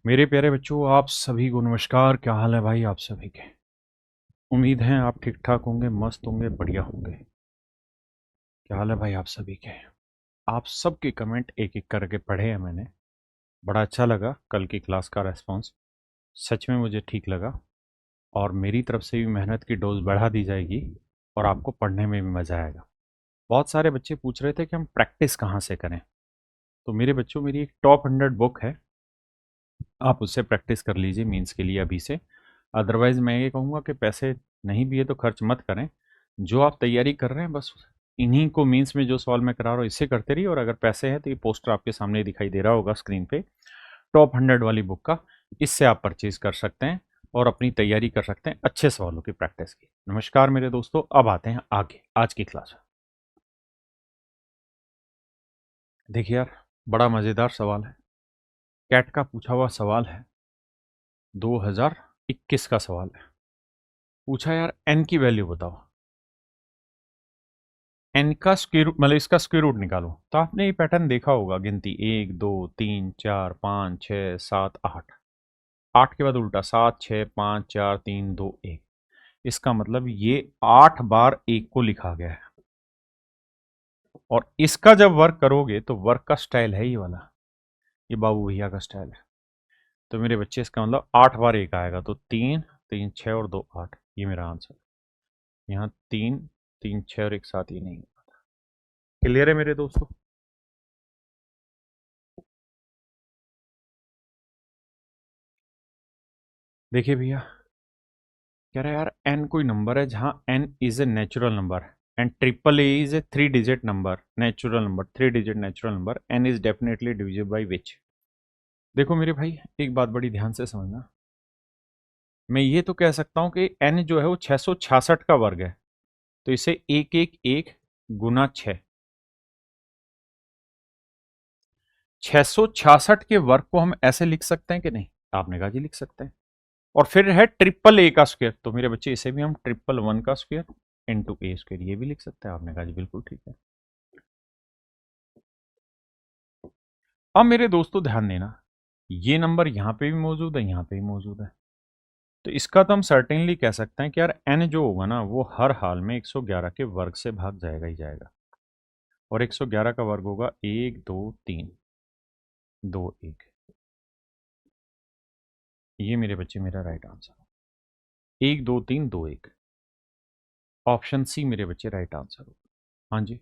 मेरे प्यारे बच्चों, आप सभी को नमस्कार। क्या हाल है भाई आप सभी के? उम्मीद है आप ठीक ठाक होंगे, मस्त होंगे, बढ़िया होंगे। क्या हाल है भाई आप सभी के? आप सबके कमेंट एक एक करके पढ़े हैं मैंने। बड़ा अच्छा लगा कल की क्लास का रेस्पॉन्स। सच में मुझे ठीक लगा। और मेरी तरफ से भी मेहनत की डोज बढ़ा दी जाएगी और आपको पढ़ने में भी मज़ा आएगा। बहुत सारे बच्चे पूछ रहे थे कि हम प्रैक्टिस कहाँ से करें। तो मेरे बच्चों, मेरी एक टॉप 100 बुक है, आप उससे प्रैक्टिस कर लीजिए मीन्स के लिए अभी से। अदरवाइज़ मैं ये कहूँगा कि पैसे नहीं भी है तो खर्च मत करें। जो आप तैयारी कर रहे हैं बस इन्हीं को मीन्स में जो सवाल मैं करा रहा हूँ इससे करते रहिए। और अगर पैसे हैं तो ये पोस्टर आपके सामने दिखाई दे रहा होगा स्क्रीन पे, टॉप 100 वाली बुक का। इससे आप परचेज कर सकते हैं और अपनी तैयारी कर सकते हैं अच्छे सवालों की प्रैक्टिस की। नमस्कार मेरे दोस्तों, अब आते हैं आगे आज की क्लास में। देखिए यार, बड़ा मज़ेदार सवाल है। कैट का पूछा हुआ सवाल है, 2021 का सवाल है। पूछा यार एन की वैल्यू बताओ। एन का स्क्वायर रूट मतलब इसका स्क्वायर रूट निकालो। तो आपने ये पैटर्न देखा होगा, गिनती 1 2 3 4 5 6 7 8। 8 के बाद उल्टा 7 6 5 4 3 2 1। इसका मतलब ये 8 बार एक को लिखा गया है। और इसका जब वर्क करोगे तो वर्क का स्टाइल है ये वाला, ये बाबू भैया का स्टाइल है। तो मेरे बच्चे इसका मतलब 8 बार एक आएगा। तो 3 3 6 और 2 8, ये मेरा आंसर। यहाँ 3 3 6 और एक साथ, ये नहीं। क्लियर है मेरे दोस्तों? देखिए भैया, कह रहा है यार एन कोई नंबर है जहां n is a natural number and triple a is a 3 digit number, natural number, 3 digit natural number, n is definitely divisible by which. देखो मेरे भाई, एक बात बड़ी ध्यान से समझना। मैं ये तो कह सकता हूं कि एन जो है वो 666 का वर्ग है। तो इसे 1 1 1 गुना 6, 666 के वर्ग को हम ऐसे लिख सकते हैं कि नहीं? आपने कहा जी लिख सकते हैं। और फिर है ट्रिपल ए का स्क्वायर, तो मेरे बच्चे इसे भी हम ट्रिपल 1 का स्क्वायर इंटू ए स्क्वायर ये भी लिख सकते हैं। आपने कहा जी बिल्कुल ठीक है। अब मेरे दोस्तों ध्यान देना, ये नंबर यहाँ पे भी मौजूद है, यहाँ पे भी मौजूद है। तो इसका तो हम सर्टेनली कह सकते हैं कि यार एन जो होगा ना वो हर हाल में 111 के वर्ग से भाग जाएगा ही जाएगा। और 111 का वर्ग होगा 1 2 3 2 1। ये मेरे बच्चे मेरा राइट आंसर है, 1 2 3 2 1। ऑप्शन सी मेरे बच्चे राइट आंसर होगा। हाँ जी।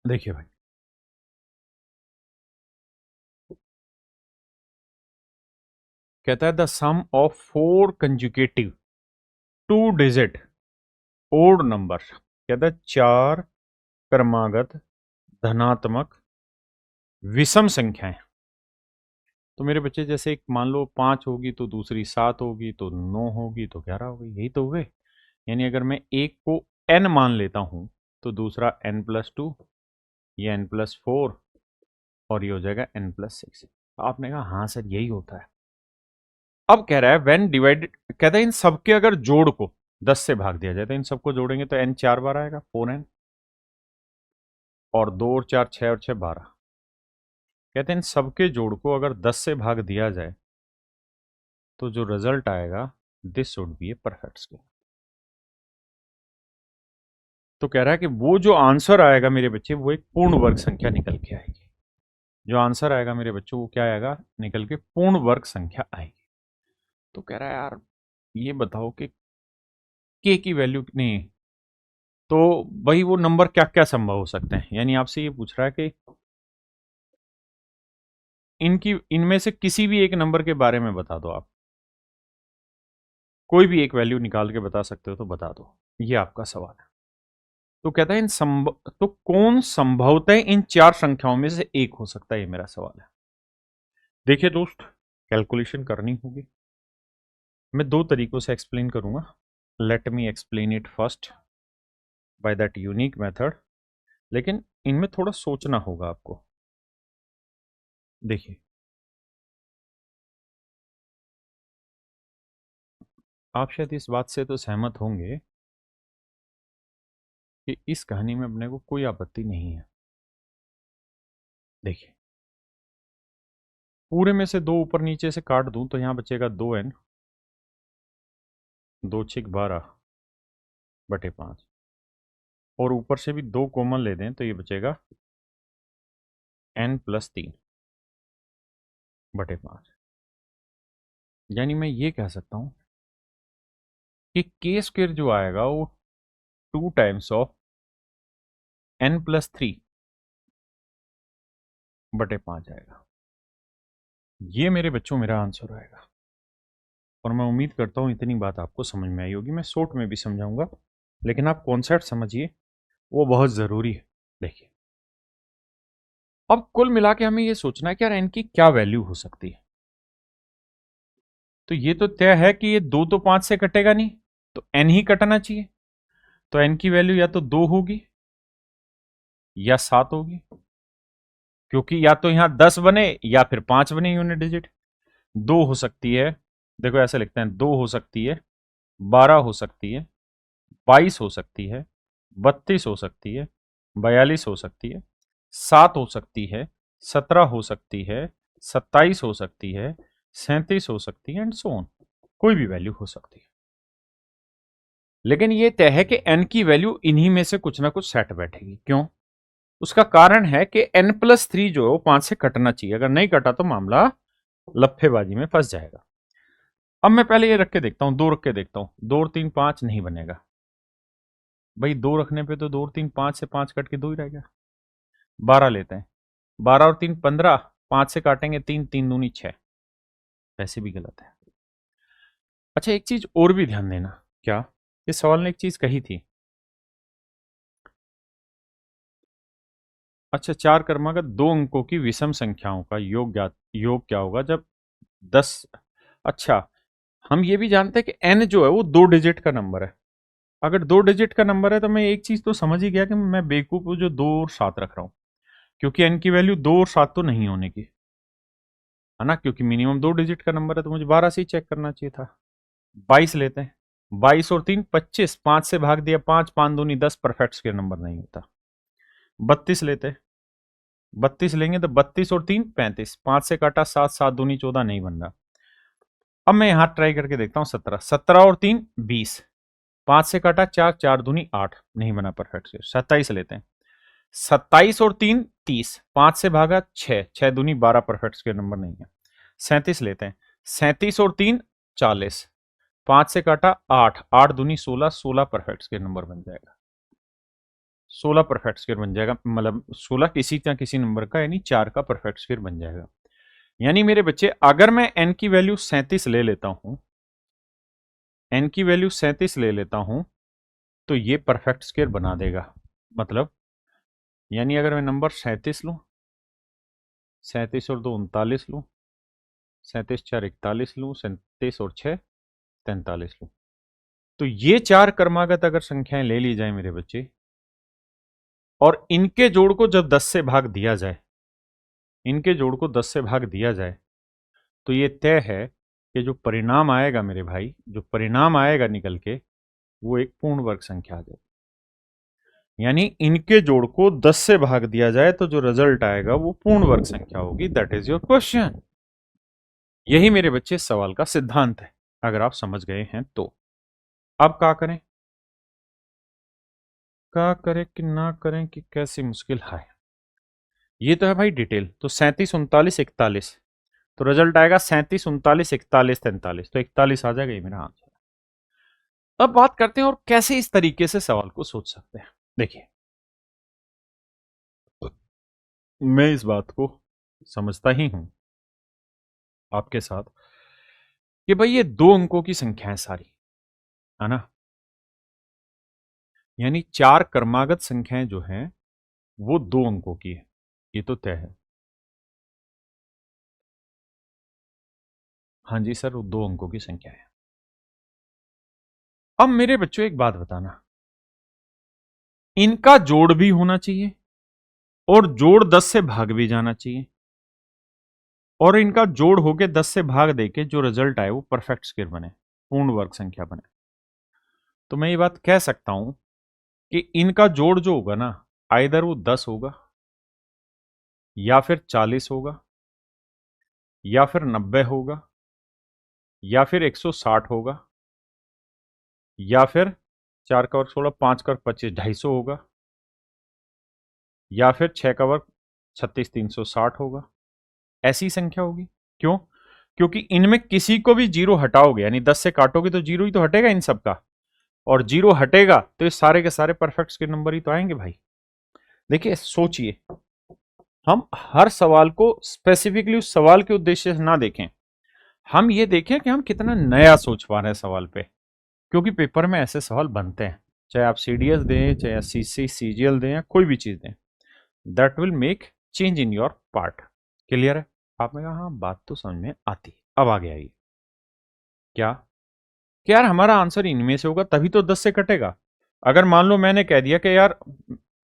देखिए भाई, कहता है the sum of 4 consecutive 2 digit odd number. कहता है 4 क्रमागत धनात्मक विषम संख्याएं। तो मेरे बच्चे जैसे एक मान लो 5 होगी तो दूसरी 7 होगी तो 9 होगी तो 11 होगी, यही तो हुए। यानी अगर मैं एक को n मान लेता हूं तो दूसरा n+2, ये n+4 और ये हो जाएगा n+6। आपने कहा हाँ सर यही होता है। अब कह रहा है व्हेन डिवाइडेड, कहता है इन सबके अगर जोड़ को 10 से भाग दिया जाए तो इन सबको जोड़ेंगे तो n 4 बार आएगा, 4n। और 2 और 4 6 और 6 12। कहते हैं इन सबके जोड़ को अगर 10 से भाग दिया जाए तो जो रिजल्ट आएगा this should be a perfect square. तो कह रहा है कि वो जो आंसर आएगा मेरे बच्चे वो एक पूर्ण वर्ग संख्या निकल के आएगी। जो आंसर आएगा मेरे बच्चों वो क्या आएगा निकल के? पूर्ण वर्ग संख्या आएगी। तो कह रहा है यार ये बताओ कि के की वैल्यू कितनी है? तो भाई वो नंबर क्या क्या संभव हो सकते हैं, यानी आपसे ये पूछ रहा है कि इनकी इनमें से किसी भी एक नंबर के बारे में बता दो। आप कोई भी एक वैल्यू निकाल के बता सकते हो तो बता दो, ये आपका सवाल है। तो कहता है इन संभव तो कौन संभवतः इन 4 संख्याओं में से एक हो सकता है, ये मेरा सवाल है। देखिए दोस्त, कैलकुलेशन करनी होगी। मैं 2 तरीकों से एक्सप्लेन करूंगा। Let me explain it first by that unique method. लेकिन इनमें थोड़ा सोचना होगा आपको। देखिए, आप शायद इस बात से तो सहमत होंगे कि इस कहानी में अपने को कोई आपत्ति नहीं है। देखिए, पूरे में से 2 ऊपर नीचे से काट दूं तो यहां बचेगा 2n, 2 छिक 12/5, और ऊपर से भी 2 कॉमन ले दें तो ये बचेगा n+3/5। यानी मैं ये कह सकता हूं कि k स्क्वेयर जो आएगा वो 2 टाइम्स ऑफ n+3/5 आएगा। ये मेरे बच्चों मेरा आंसर आएगा, और मैं उम्मीद करता हूं इतनी बात आपको समझ में आई होगी। मैं शॉर्ट में भी समझाऊंगा, लेकिन आप कॉन्सेप्ट समझिए, वो बहुत ज़रूरी है। देखिए, अब कुल मिला के हमें ये सोचना है कि यार एन की क्या वैल्यू हो सकती है। तो ये तो तय है कि ये 2 तो 5 से कटेगा नहीं, तो एन ही कटना चाहिए। तो एन की वैल्यू या तो 2 होगी या 7 होगी, क्योंकि या तो यहां 10 बने या फिर 5 बने यूनिट डिजिट। 2 हो सकती है, देखो ऐसे लिखते हैं, 2 हो सकती है, 12 हो सकती है, 22 हो सकती है, 32 हो सकती है, 42 हो सकती है, 7 हो सकती है, 17 हो सकती है, 27 हो सकती है, 37 हो सकती है, एंड सो ऑन। कोई भी वैल्यू हो सकती है, लेकिन ये तय है कि n की वैल्यू इन्हीं में से कुछ ना कुछ सेट बैठेगी। क्यों? उसका कारण है कि n+3 जो है वो 5 से कटना चाहिए। अगर नहीं कटा तो मामला लफ्फेबाजी में फंस जाएगा। अब मैं पहले ये रख के देखता हूं, 2 रख के देखता हूं। 2 और 3 5 नहीं बनेगा भाई। 2 रखने पे तो 2 और 3 5 से 5 कट के 2 ही रह गया। 12 लेते हैं, 12 और 3 15, 5 से काटेंगे 3, 3 दूनी 6। वैसे भी गलत है। अच्छा, एक चीज और भी ध्यान देना। क्या? इस सवाल ने एक चीज कही थी। अच्छा, 4 क्रमागत 2 अंकों की विषम संख्याओं का योग क्या होगा जब 10। अच्छा, हम ये भी जानते हैं कि n जो है वो 2 डिजिट का नंबर है। अगर 2 डिजिट का नंबर है तो मैं एक चीज तो समझ ही गया कि मैं बेवकूफ हूं जो 2 और 7 रख रहा हूं, क्योंकि n की वैल्यू 2 और 7 तो नहीं होने की, है ना, क्योंकि मिनिमम 2 डिजिट का नंबर है, तो मुझे 12 से ही चेक करना चाहिए था। 22 लेते हैं, 22 और 3 25, 5 से भाग दिया 5, 5 दूनी 10, परफेक्ट स्क्वायर नंबर नहीं होता। 32 लेते हैं, 32 लेंगे तो 32 और 3 35, 5 से काटा 7, 7 दूनी 14, नहीं बन रहा। अब मैं यहां ट्राई करके देखता हूं, 17, 17 और 3 20, 5 से काटा 4, 4 दूनी 8, नहीं बना परफेक्ट स्क्वायर। 27 लेते हैं, 27 और 3 30, 5 से भागा 6, 6 दूनी 12, परफेक्ट स्क्वायर नंबर नहीं है। 37 लेते हैं, 37 और 3 40, 5 से काटा 8, 8 दूनी 16, 16 परफेक्ट स्क्वायर नंबर बन जाएगा। 16 परफेक्ट स्क्वायर बन जाएगा, मतलब 16 किसी ना किसी नंबर का, यानी 4 का परफेक्ट स्क्वायर बन जाएगा। यानी मेरे बच्चे, अगर मैं n की वैल्यू 37 ले लेता हूं, n की वैल्यू 37 ले लेता हूं, तो ये परफेक्ट स्क्वायर बना देगा। मतलब यानी अगर मैं नंबर 37 लूं, 37 और 2 39 लूं, 37 4 41 लूं, 37 और 6 43 लूं, तो ये 4 क्रमागत अगर संख्याएं ले ली जाए मेरे बच्चे, और इनके जोड़ को जब 10 से भाग दिया जाए, इनके जोड़ को 10 से भाग दिया जाए, तो ये तय है कि जो परिणाम आएगा मेरे भाई, जो परिणाम आएगा निकल के, वो एक पूर्ण वर्ग संख्या आ जाएगी। यानी इनके जोड़ को 10 से भाग दिया जाए तो जो रिजल्ट आएगा वो पूर्ण वर्ग संख्या होगी। That is your question. यही मेरे बच्चे इस सवाल का सिद्धांत है, अगर आप समझ गए हैं तो। अब क्या करें, क्या करें कि ना करें कि कैसी मुश्किल है। ये तो है भाई डिटेल। तो 37 39 41, तो रिजल्ट आएगा 37 39 41 43, तो 41 आ जाएगा, ये मेरा आंसर। अब बात करते हैं और कैसे इस तरीके से सवाल को सोच सकते हैं। देखिए, मैं इस बात को समझता ही हूं आपके साथ कि भाई ये 2 अंकों की संख्या है सारी, है ना, यानी 4 क्रमागत संख्याएं जो हैं वो 2 अंकों की है, ये तो तय है। हाँ जी सर, वो 2 अंकों की संख्या है। अब मेरे बच्चों एक बात बताना, इनका जोड़ भी होना चाहिए और जोड़ 10 से भाग भी जाना चाहिए, और इनका जोड़ होके 10 से भाग देके जो रिजल्ट आए वो परफेक्ट स्क्वायर बने, पूर्ण वर्ग संख्या बने। तो मैं ये बात कह सकता हूं कि इनका जोड़ जो होगा ना, आइदर वो 10 होगा या फिर 40 होगा, या फिर 90 होगा, या फिर 160 होगा, या फिर 4 का वर्ग 16, 5 का वर्ग 25, 250 होगा, या फिर 6 का वर्ग 36, 360 होगा। ऐसी संख्या होगी। क्यों? क्योंकि इनमें किसी को भी जीरो हटाओगे, यानी 10 से काटोगे तो जीरो ही तो हटेगा इन सब का, और जीरो हटेगा तो ये सारे के सारे परफेक्ट्स के नंबर ही तो आएंगे भाई। देखिए सोचिए, हम हर सवाल को स्पेसिफिकली उस सवाल के उद्देश्य से ना देखें, हम ये देखें कि हम कितना नया सोच पा रहे हैं सवाल पे, क्योंकि पेपर में ऐसे सवाल बनते हैं, चाहे आप सीडीएस दें, चाहे सीसी सीजीएल दें, या कोई भी चीज दें, that will make change in your part. Clear है? आपने कहा हाँ बात तो समझ में आती। अब आगे आइए, क्या कि यार हमारा आंसर इनमें से होगा तभी तो 10 से कटेगा। अगर मान लो मैंने कह दिया कि यार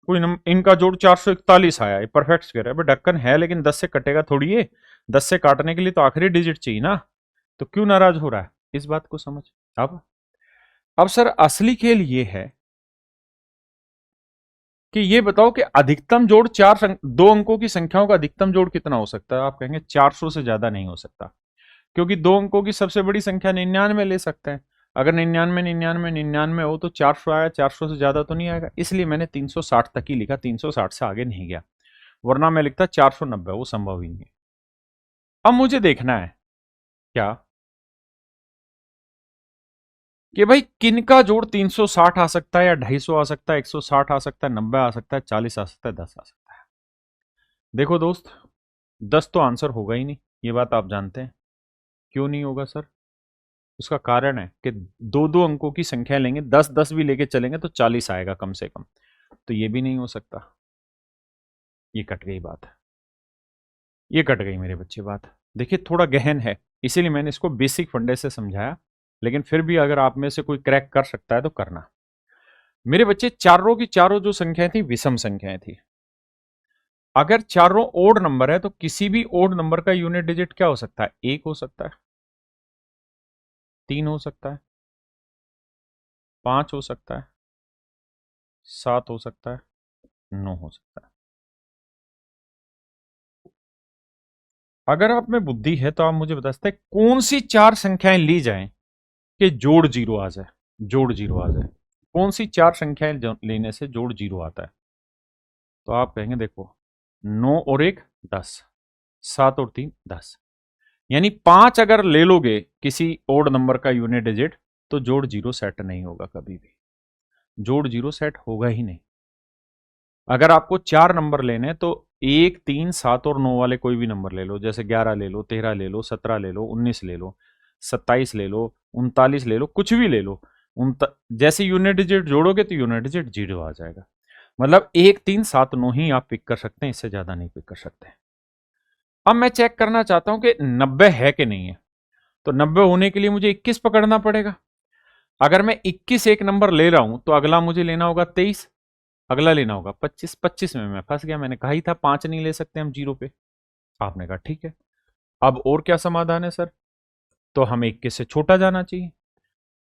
कोई इनका जोड़ 441 आया, ये परफेक्ट स्क्वायर है, ढक्कन है लेकिन 10 से कटेगा थोड़ी, ये 10 से काटने के लिए तो आखिरी डिजिट चाहिए ना, तो क्यों नाराज हो रहा है? इस बात को समझ। अब सर असली खेल ये है कि ये बताओ कि अधिकतम जोड़ दो अंकों की संख्याओं का अधिकतम जोड़ कितना हो सकता है? आप कहेंगे 400 से ज्यादा नहीं हो सकता, क्योंकि दो अंकों की सबसे बड़ी संख्या 99 ले सकते हैं। अगर 99 99 99 हो तो 400 आया, 400 से ज्यादा तो नहीं आएगा, इसलिए मैंने 360 तक ही लिखा, 360 से आगे नहीं गया, वरना मैं लिखता 490, वो संभव ही नहीं है। अब मुझे देखना है क्या कि भाई किनका जोड़ 360 आ सकता है, या 250 आ सकता है, 160 आ सकता है, 90 आ सकता है, 40 आ सकता है, 10 आ सकता है। देखो दोस्त, 10 तो आंसर होगा ही नहीं, ये बात आप जानते हैं। क्यों नहीं होगा सर? उसका कारण है कि दो दो अंकों की संख्या लेंगे, 10 10 भी लेके चलेंगे तो 40 आएगा कम से कम, तो ये भी नहीं हो सकता। ये कट गई बात, ये कट गई मेरे बच्चे बात। देखिए थोड़ा गहन है, इसीलिए मैंने इसको बेसिक फंडे से समझाया, लेकिन फिर भी अगर आप में से कोई क्रैक कर सकता है तो करना। मेरे बच्चे, चारों की चारों जो संख्याएं थी विषम संख्याएं थी। अगर चारों ओड नंबर है तो किसी भी ओड नंबर का यूनिट डिजिट क्या हो सकता है? 1 हो सकता है, 3 हो सकता है, 5 हो सकता है, 7 हो सकता है, 9 हो सकता है। अगर आप में बुद्धि है तो आप मुझे बता सकते हैं कौन सी चार संख्याएं ली जाएं कि जोड़ जीरो आ जाए, जोड़ जीरो आ जाए। कौन सी चार संख्याएं लेने से जोड़ जीरो आता है? तो आप कहेंगे देखो, 9 और 1 10, 7 और 3 10, यानी 5 अगर ले लोगे किसी ओड नंबर का यूनिट डिजिट तो जोड़ जीरो सेट नहीं होगा, कभी भी जोड़ जीरो सेट होगा ही नहीं। अगर आपको चार नंबर लेने तो 1 3 7 और 9 वाले कोई भी नंबर ले लो, जैसे 11 ले लो, 13 ले लो, 17 ले लो, 19 ले लो, 27 ले लो, 39 ले लो, कुछ भी ले लो, उन जैसे यूनिट डिजिट जोड़ोगे तो यूनिट डिजिट जीरो आ जाएगा। मतलब 1 3 7 9 ही आप पिक कर सकते हैं, इससे ज्यादा नहीं पिक कर सकते। अब मैं चेक करना चाहता हूं कि 90 है कि नहीं है, तो 90 होने के लिए मुझे 21 पकड़ना पड़ेगा। अगर मैं 21 एक नंबर ले रहा हूं तो अगला मुझे लेना होगा 23, अगला लेना होगा 25, 25 में मैं फंस गया, मैंने कहा ही था 5 नहीं ले सकते हम जीरो पे। आपने कहा ठीक है, अब और क्या समाधान है सर? तो हमें 21 से छोटा जाना चाहिए।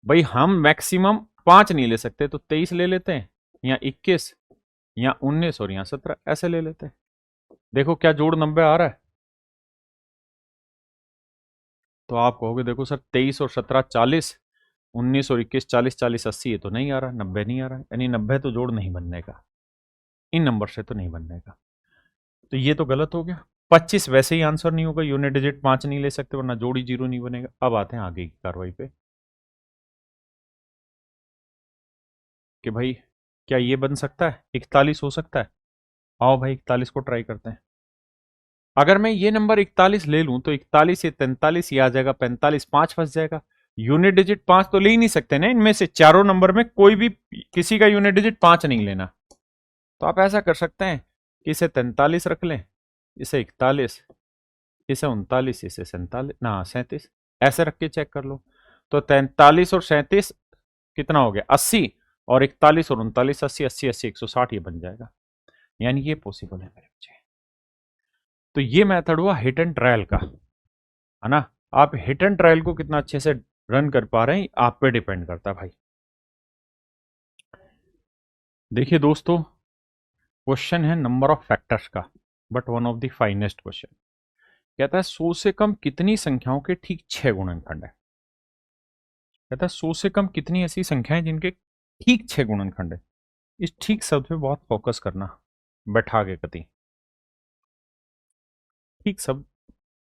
भाई हम मैक्सिमम 5 नहीं ले सकते तो 23 ले लेते हैं, या 21, या 19 और या 17 ऐसे ले लेते हैं। देखो क्या जोड़ 90 आ रहा है? तो आप कहोगे देखो सर 23 और 17 40, 19 और 21 40, 40 80, ये तो नहीं आ रहा, 90 नहीं आ रहा, यानी 90 तो जोड़ नहीं बनने का, इन नंबर से तो नहीं बनने का, तो ये तो गलत हो गया। 25 वैसे ही आंसर नहीं होगा, यूनिट डिजिट 5 नहीं ले सकते वरना जोड़ी जीरो नहीं बनेगा। अब आते हैं आगे की कार्रवाई पे कि भाई क्या ये बन सकता है? 41 हो सकता है? आओ भाई 41 को ट्राई करते हैं। अगर मैं ये नंबर 41 ले लूं तो 41 ये 43 ये आ जाएगा 45, 5 फंस जाएगा। यूनिट डिजिट 5 तो ले ही नहीं सकते ना, इनमें से चारों नंबर में कोई भी किसी का यूनिट डिजिट 5 नहीं लेना। तो आप ऐसा कर सकते हैं कि इसे 43 रख लें, इसे 41, इसे 39, इसे 47 ना 37, ऐसे रख के चेक कर लो। तो 43 और 37 कितना हो गया? 80, और 41 और 39 80, 80 80 160, ये बन जाएगा। यानी ये पॉसिबल है मेरे बच्चे। तो ये मेथड हुआ हिट एंड ट्रायल का, है ना? आप हिट एंड ट्रायल को कितना अच्छे से रन कर पा रहे हैं आप पे डिपेंड करता है भाई। देखिए दोस्तों, क्वेश्चन है नंबर ऑफ फैक्टर्स का। But one of the finest question. कहता है 100 से कम कितनी संख्याओं के ठीक 6 गुणनखंड है। कहता है 100 से कम कितनी ऐसी संख्याएं जिनके ठीक 6 गुणनखंड है। इस ठीक शब्द पे बहुत फोकस करना, बैठा के कति। ठीक शब्द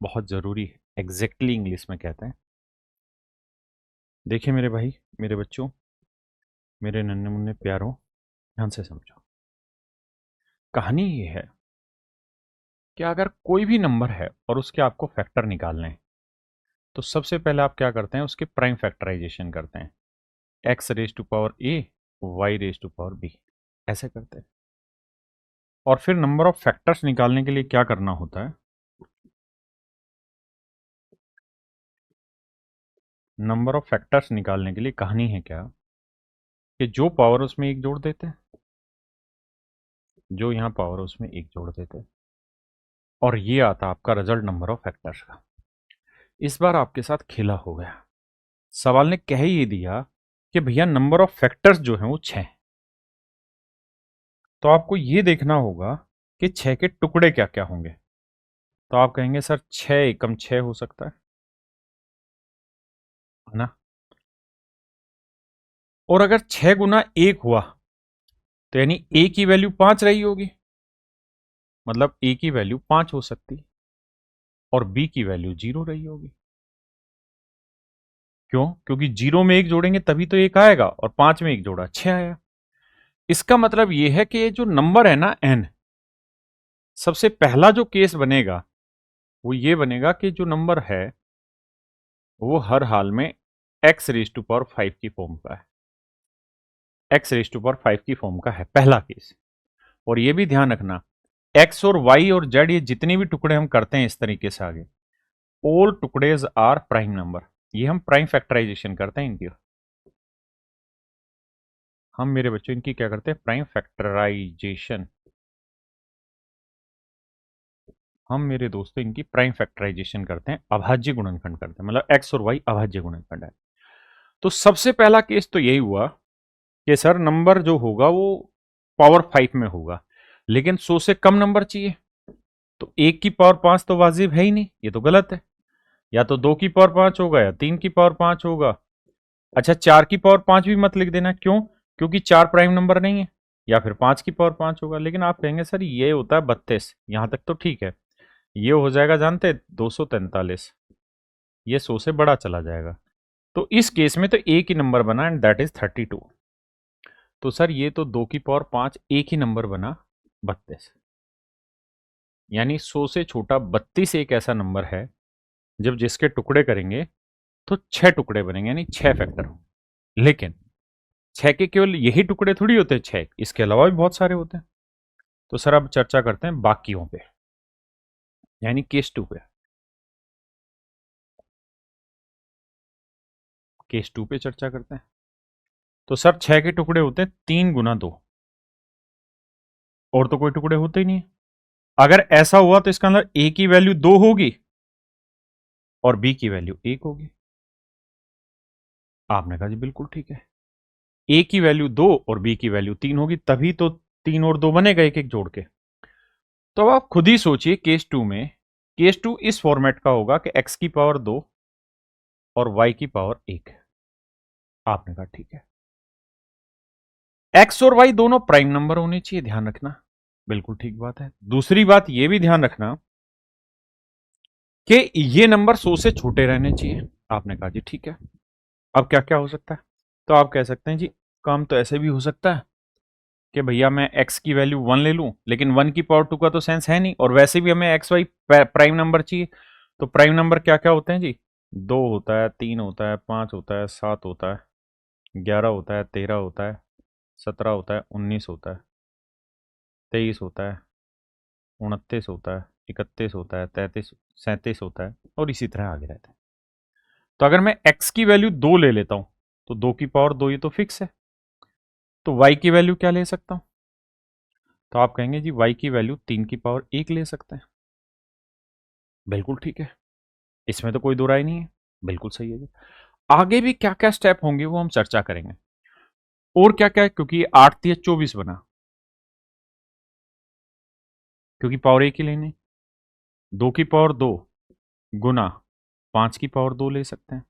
बहुत जरूरी है, एग्जैक्टली इंग्लिश में कहते हैं। देखिए मेरे भाई, मेरे बच्चों, मेरे नन्हे मुन्ने प्यारों, ध्यान से समझो। कहानी ये है कि अगर कोई भी नंबर है और उसके आपको फैक्टर निकालने हैं, तो सबसे पहले आप क्या करते हैं, उसके प्राइम फैक्टराइजेशन करते हैं। X raise to power a, y raise to power b, ऐसे करते हैं। और फिर नंबर ऑफ फैक्टर्स निकालने के लिए क्या करना होता है, नंबर ऑफ फैक्टर्स निकालने के लिए कहानी है क्या कि जो पावर उसमें एक जोड़ देते हैं, जो यहां पावर उसमें एक जोड़ देते हैं, और ये आता आपका रिजल्ट नंबर ऑफ फैक्टर्स का। इस बार आपके साथ खेला हो गया। सवाल ने कह ये दिया कि भैया नंबर ऑफ फैक्टर्स जो है वो 6। तो आपको ये देखना होगा कि 6 के टुकड़े क्या क्या होंगे। तो आप कहेंगे सर 6 एकम 6 हो सकता है ना। और अगर 6 गुना 1 हुआ तो यानी ए की वैल्यू 5 रही होगी, मतलब ए की वैल्यू 5 हो सकती, और बी की वैल्यू 0 रही होगी। क्यों? क्योंकि 0 में 1 जोड़ेंगे तभी तो 1 आएगा, और 5 में 1 जोड़ा 6 आया। इसका मतलब यह है कि ये जो नंबर है ना n, सबसे पहला जो केस बनेगा वो ये बनेगा कि जो नंबर है वो हर हाल में x रेज टू पावर 5 की फॉर्म का है। x रेज टू पावर 5 की फॉर्म का है पहला केस। और ये भी ध्यान रखना, x और y और z ये जितने भी टुकड़े हम करते हैं इस तरीके से आगे, ऑल टुकड़ेज आर प्राइम नंबर। ये हम प्राइम फैक्टराइजेशन करते हैं इनकी। हम मेरे बच्चों इनकी क्या करते हैं, प्राइम फैक्टराइजेशन। हम मेरे दोस्तों इनकी प्राइम फैक्टराइजेशन करते हैं, अभाज्य गुणनखंड करते हैं, मतलब x और y अभाज्य गुणनखंड है। तो सबसे पहला केस तो यही हुआ कि सर नंबर जो होगा वो पावर 5 में होगा, लेकिन 100 से कम नंबर चाहिए। तो 1 की पावर 5 तो वाजिब है ही नहीं, ये तो गलत है। या तो 2 की पावर 5 होगा या 3 की पावर 5 होगा। अच्छा 4 की पावर 5 भी मत लिख देना, क्यों? क्योंकि 4 प्राइम नंबर नहीं है। या फिर 5 की पावर 5 होगा। लेकिन आप कहेंगे सर ये होता है 32, यहां तक तो ठीक है। ये हो जाएगा जानते 243, ये 100 से बड़ा चला जाएगा। तो इस केस में तो एक ही नंबर बना एंड दैट इज 32। तो सर ये तो 2 की पावर 5 एक ही नंबर बना 32, यानी 100 से छोटा 32 एक ऐसा नंबर है जब जिसके टुकड़े करेंगे तो 6 टुकड़े बनेंगे, यानी 6 फैक्टर हो। लेकिन 6 के केवल यही टुकड़े थोड़ी होते हैं, 6 इसके अलावा भी बहुत सारे होते हैं। तो सर अब चर्चा करते हैं बाकियों पे, यानी केस 2 पे। केस 2 पे चर्चा करते हैं। तो सर 6 के टुकड़े होते हैं 3 गुना 2, और तो कोई टुकड़े होते ही नहीं है। अगर ऐसा हुआ तो इसका मतलब ए की वैल्यू 2 होगी और बी की वैल्यू 1 होगी। आपने कहा जी बिल्कुल ठीक है, ए की वैल्यू 2 और बी की वैल्यू 3 होगी, तभी तो 3 और 2 बनेगा एक एक जोड़ के। तो अब आप खुद ही सोचिए केस 2 में, केस 2 इस फॉर्मेट का होगा कि x की पावर 2 और y की पावर 1। आपने कहा ठीक है, x और y दोनों प्राइम नंबर होने चाहिए, ध्यान रखना, बिल्कुल ठीक बात है। दूसरी बात यह भी ध्यान रखना कि ये नंबर 100 से छोटे रहने चाहिए। आपने कहा जी ठीक है। अब क्या क्या हो सकता है? तो आप कह सकते हैं जी काम तो ऐसे भी हो सकता है कि भैया मैं x की वैल्यू 1 ले लूं, लेकिन 1 की पावर 2 का तो सेंस है नहीं, और वैसे भी हमें एक्स वाई प्राइम नंबर चाहिए। तो प्राइम नंबर क्या क्या होते हैं जी, 2 होता है, 3 होता है, 5 होता है, 7 होता है, 11 होता है, 13 होता है, 17 होता है, 19 होता है, 23 होता है, 29 होता है, 31 होता है, 33, 37 होता है, और इसी तरह आगे रहता है। तो अगर मैं x की वैल्यू 2 ले लेता हूं तो 2 की पावर 2 ये तो फिक्स है। तो y की वैल्यू क्या ले सकता हूं? तो आप कहेंगे जी y की वैल्यू 3 की पावर 1 ले सकते हैं। बिल्कुल ठीक है, इसमें तो कोई दो राय नहीं है, बिल्कुल सही है जी। आगे भी क्या क्या स्टेप होंगे वो हम चर्चा करेंगे, और क्या क्या है, क्योंकि 8 या 24 बना। क्योंकि पावर एक ही लेने। 2 की पावर 2 गुना 5 की पावर 2 ले सकते हैं।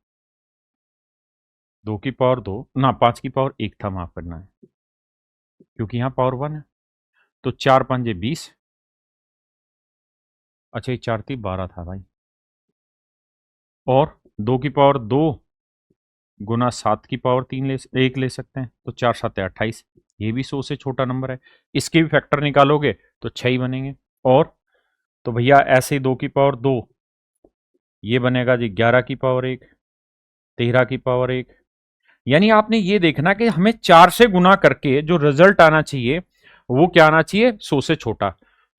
2 की पावर 2 ना 5 की पावर 1 था, माफ करना है, क्योंकि यहां पावर 1 है। तो 4 पंजे 20। अच्छा, ये 4 थी 12 था भाई। और 2 की पावर 2 गुना 7 की पावर 3 1 ले सकते हैं। तो 4 7 28। ये भी 100 से छोटा नंबर है। इसके भी फैक्टर निकालोगे तो 6 ही बनेंगे। और तो भैया ऐसे ही 2 की पावर 2 ये बनेगा जी 11 की पावर 1, 13 की पावर 1। यानी आपने ये देखना कि हमें 4 से गुना करके जो रिजल्ट आना चाहिए वो क्या आना चाहिए, 100 से छोटा।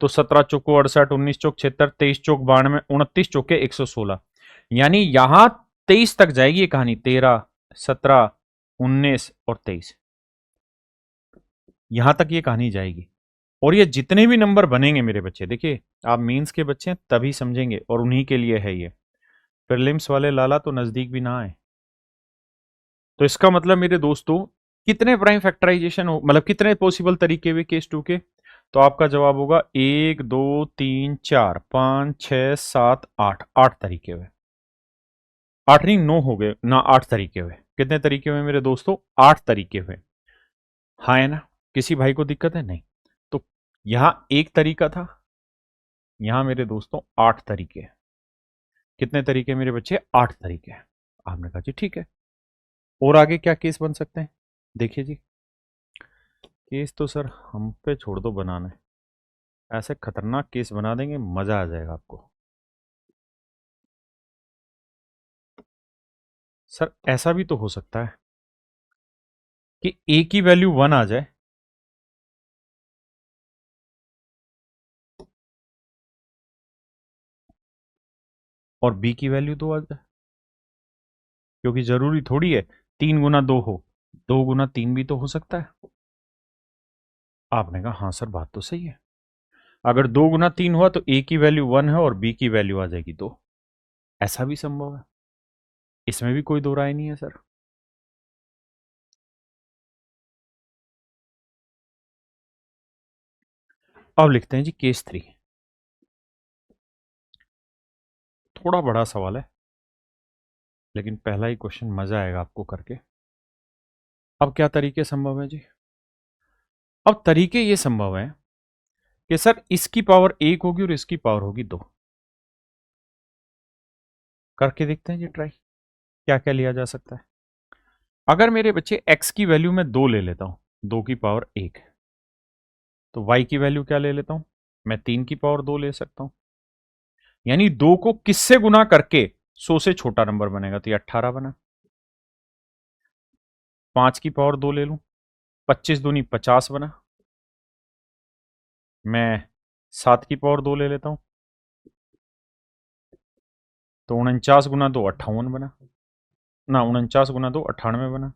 तो 17 चौको 68, 19 चौक 76, 23 चौक 92, 29 चौके 116। यानी यहां 23 तक जाएगी ये कहानी। 13, 17, 19 और 23, यहां तक ये कहानी जाएगी। और ये जितने भी नंबर बनेंगे मेरे बच्चे, देखिए आप मेंस के बच्चे हैं तभी समझेंगे, और उन्हीं के लिए है ये। प्रीलिम्स वाले लाला तो नजदीक भी ना आए। तो इसका मतलब मेरे दोस्तों, कितने प्राइम फैक्टराइजेशन हो, मतलब कितने पॉसिबल तरीके हुए केस टू के। तो आपका जवाब होगा 1 2 3 4 5 6 7 8, 8 तरीके हुए। 8 नहीं 9 हो गए ना, 8 तरीके हुए। कितने तरीके हुए मेरे दोस्तों, 8 तरीके हुए। हाँ है ना, किसी भाई को दिक्कत है नहीं। तो यहां एक तरीका था, यहां मेरे दोस्तों 8 तरीके। कितने तरीके मेरे बच्चे, 8 तरीके। आपने कहा जी ठीक है, और आगे क्या केस बन सकते हैं। देखिए जी, केस तो सर हम पे छोड़ दो बनाने। ऐसे खतरनाक केस बना देंगे, मजा आ जाएगा आपको। सर ऐसा भी तो हो सकता है कि ए की वैल्यू 1 आ जाए और बी की वैल्यू 2 आ जाए। क्योंकि जरूरी थोड़ी है 3 गुना 2 हो, 2 गुना 3 भी तो हो सकता है। आपने कहा हाँ सर बात तो सही है। अगर 2 गुना 3 हुआ तो ए की वैल्यू 1 है और बी की वैल्यू आ जाएगी 2। ऐसा भी संभव है, इसमें भी कोई दो राय नहीं है सर। अब लिखते हैं जी केस 3। थोड़ा बड़ा सवाल है, लेकिन पहला ही क्वेश्चन मजा आएगा आपको करके। अब क्या तरीके संभव है जी। अब तरीके ये संभव है कि सर इसकी पावर 1 होगी और इसकी पावर होगी 2। करके देखते हैं जी ट्राई, क्या क्या लिया जा सकता है। अगर मेरे बच्चे x की वैल्यू में 2 ले लेता हूं, 2 की पावर 1, तो y की वैल्यू क्या ले लेता हूं, मैं 3 की पावर 2 ले सकता हूं। यानी 2 को किससे गुना करके 100 से छोटा नंबर बनेगा, तो ये 18 बना। 5 की पावर 2 ले लूं, 25 दूनी 50 बना। मैं 7 की पावर 2 ले लेता हूं, तो 49 गुना 2 58 बना ना, 49 गुना 2 98 बना।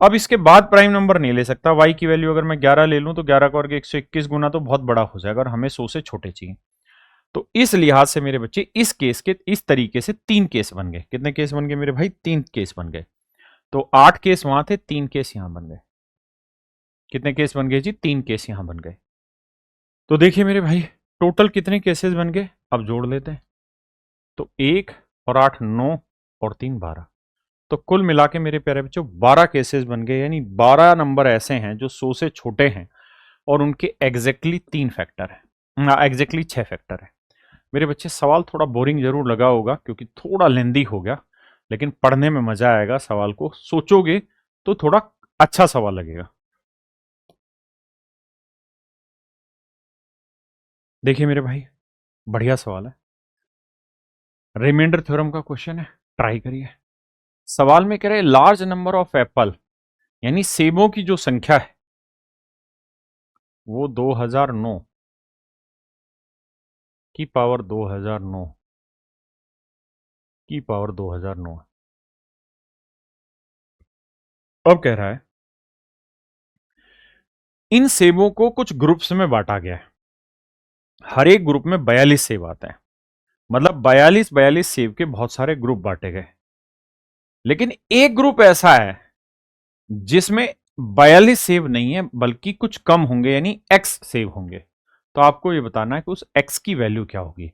अब इसके बाद प्राइम नंबर नहीं ले सकता। y की वैल्यू अगर मैं 11 ले लूं तो 11 का वर्ग 121 गुना तो बहुत बड़ा हो जाएगा, और हमें 100 से छोटे चाहिए। तो इस लिहाज से मेरे बच्चे इस केस के इस तरीके से 3 केस बन गए। कितने केस बन गए मेरे भाई, 3 केस बन गए। तो 8 केस वहां थे, 3 केस यहां बन गए। कितने केस बन गए जी, 3 केस यहां बन गए। तो देखिए मेरे भाई, टोटल कितने केसेस बन गए, अब जोड़ लेते हैं। तो 1 और 8 9 और 3 12। तो कुल मिला के मेरे प्यारे बच्चों 12 केसेस बन गए। यानी 12 नंबर ऐसे हैं जो 100 से छोटे हैं और उनके एग्जैक्टली 3 फैक्टर है, एग्जैक्टली 6 फैक्टर है। मेरे बच्चे सवाल थोड़ा बोरिंग जरूर लगा होगा क्योंकि थोड़ा लेंदी हो गया, लेकिन पढ़ने में मजा आएगा। सवाल को सोचोगे तो थोड़ा अच्छा सवाल लगेगा। देखिए मेरे भाई, बढ़िया सवाल है, रिमाइंडर थ्योरम का क्वेश्चन है, ट्राई करिए। सवाल में कह रहे लार्ज नंबर ऑफ एप्पल, यानी सेबों की जो संख्या है वो 2009 की पावर 2009 की पावर 2009 है। अब कह रहा है इन सेबों को कुछ ग्रुप्स में बांटा गया है। हर एक ग्रुप में 42 सेब आते हैं, मतलब 42 सेब के बहुत सारे ग्रुप बांटे गए। लेकिन एक ग्रुप ऐसा है जिसमें 42 सेब नहीं है बल्कि कुछ कम होंगे, यानी एक्स सेब होंगे। तो आपको ये बताना है कि उस x की वैल्यू क्या होगी।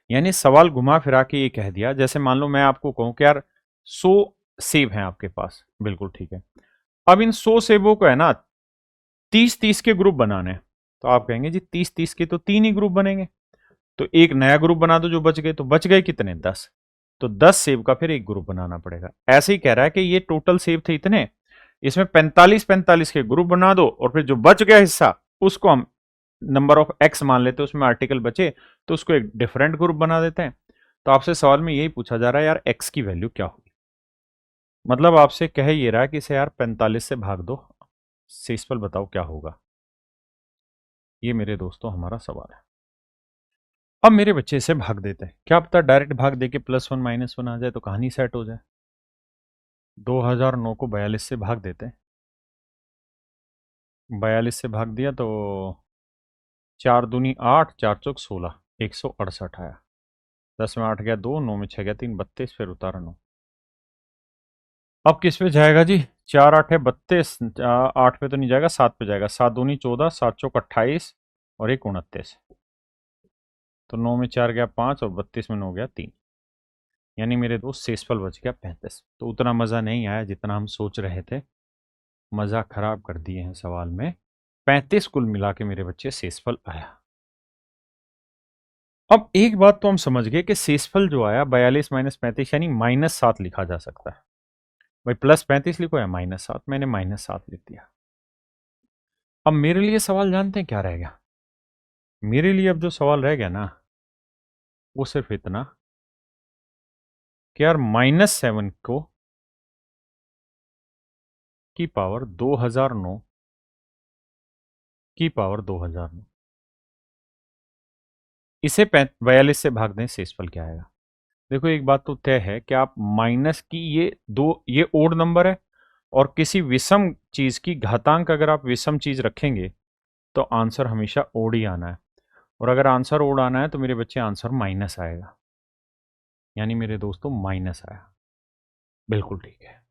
यानी सवाल घुमा फिरा के ये कह दिया, जैसे मान लो मैं आपको कहूं कि यार 100 सेब हैं आपके पास, बिल्कुल ठीक है। अब इन 100 सेबों को है ना 30-30 के ग्रुप बनाने हैं, तो आप कहेंगे जी 30-30 के तो 3 ही ग्रुप बनेंगे, तो एक नया ग्रुप बना दो जो बच गए, तो बच गए कितने 10, तो 10 सेब का फिर एक ग्रुप बनाना पड़ेगा। ऐसे ही कह रहा है कि ये टोटल सेब थे इतने, इसमें 45-45 के ग्रुप बना दो और फिर जो बच गया हिस्सा उसको हम नंबर ऑफ एक्स मान लेते हैं, उसमें आर्टिकल बचे तो उसको एक डिफरेंट ग्रुप बना देते हैं। तो आपसे सवाल में यही पूछा जा रहा है यार एक्स की वैल्यू क्या होगी। मतलब आपसे कह ये रहा है कि इसे यार 45 से भाग दो, शेषफल बताओ क्या होगा। ये मेरे दोस्तों हमारा सवाल है। अब मेरे बच्चे इसे भाग देते हैं, क्या पता डायरेक्ट भाग दे के +1 -1 आ जाए तो कहानी सेट हो जाए। 2009 को 42 से भाग देते हैं, 42 से भाग दिया तो 4 दूनी 8, 4 चौक 16, 168 आया। 10 में 8 गया 2, 9 में 6 गया 3, 32, फिर उतारा 9। अब किस पे जाएगा जी, 4 8 है 32, 8 पे तो नहीं जाएगा, 7 पे जाएगा। 7 दूनी 14, 7 चौक 28 और 1 29, तो 9 में 4 गया 5 और 32 में 9 गया 3। यानी मेरे दोस्त शेषफल बच गया 35। तो उतना मज़ा नहीं आया जितना हम सोच रहे थे, मज़ा खराब कर दिए हैं सवाल में। 35 कुल मिला के मेरे बच्चे शेषफल आया। अब एक बात तो हम समझ गए कि शेषफल जो आया 42 - 35 यानी -7 लिखा जा सकता है। भाई +35 लिखो या -7, मैंने -7 लिख दिया। अब मेरे लिए सवाल जानते हैं क्या रह गया? मेरे लिए अब जो सवाल रह गया ना वो सिर्फ इतना कि यार -7 को की पावर 2009 की पावर 2009, इसे 42 से भाग दें, शेषफल क्या आएगा। देखो एक बात तो तय है कि आप माइनस की ये ओड नंबर है, और किसी विषम चीज की घातांक अगर आप विषम चीज रखेंगे तो आंसर हमेशा ओड ही आना है, और अगर आंसर ओड आना है तो मेरे बच्चे आंसर माइनस आएगा। यानी मेरे दोस्तों माइनस आया, बिल्कुल ठीक है।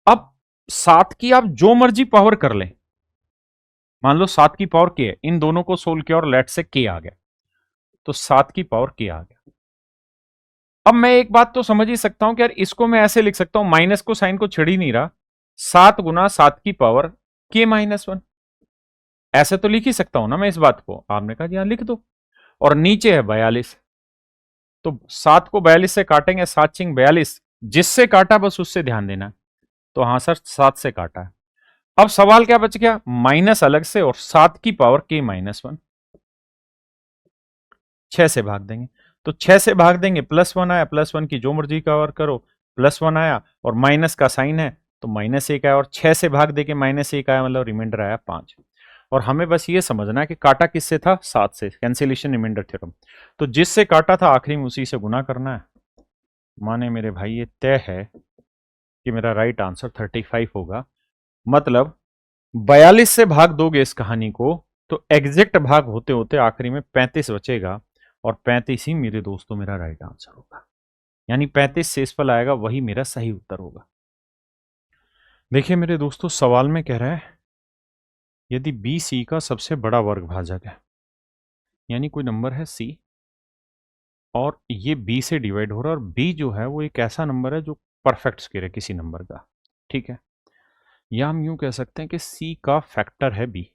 अब 7 की आप जो मर्जी पावर कर लें, मान लो 7 की पावर के है, इन दोनों को सोल्व किया और लेट से के आ गया, तो 7 की पावर के आ गया। अब मैं एक बात तो समझ ही सकता हूं कि यार इसको मैं ऐसे लिख सकता हूं, माइनस को साइन को छिड़ ही नहीं रहा, 7 गुना 7 की पावर के -1, ऐसे तो लिख ही सकता हूं ना मैं इस बात को। आपने कहा यहां लिख दो, और नीचे है 42, तो 7 को 42 से काटेंगे, 7 छिंग 42, जिससे काटा बस उससे ध्यान देना। तो हाँ सर 7 से काटा है। अब सवाल क्या बच गया, माइनस अलग से और 7 की पावर के -1, 6 से भाग देंगे, तो 6 से भाग देंगे +1 आया, +1 की जो मर्जी कवर करो, +1 आया और माइनस का साइन है तो -1 आया, और 6 से भाग देके -1 आया, मतलब रिमाइंडर आया 5। और हमें बस ये समझना है कि काटा किससे था, 7 से, कैंसिलेशन रिमाइंडर थ्योरम। तो जिससे काटा था आखिरी में उसी से गुना करना है। माने मेरे भाई ये तय है कि मेरा राइट आंसर 35 होगा। मतलब 42 से भाग दोगे इस कहानी को तो एग्जैक्ट भाग होते होते आखिरी में 35 बचेगा, और 35 ही मेरे दोस्तों मेरा राइट आंसर होगा। यानी 35 शेषफल आएगा, वही मेरा सही उत्तर होगा। देखिए मेरे दोस्तों सवाल में कह रहा है यदि बी सी का सबसे बड़ा वर्ग भाजक है, यानी कोई नंबर है सी और ये बी से डिवाइड हो रहा है, और बी जो है वो एक ऐसा नंबर है जो परफेक्ट स्क्वायर है किसी नंबर का, ठीक है। या हम यूं कह सकते हैं कि सी का फैक्टर है बी,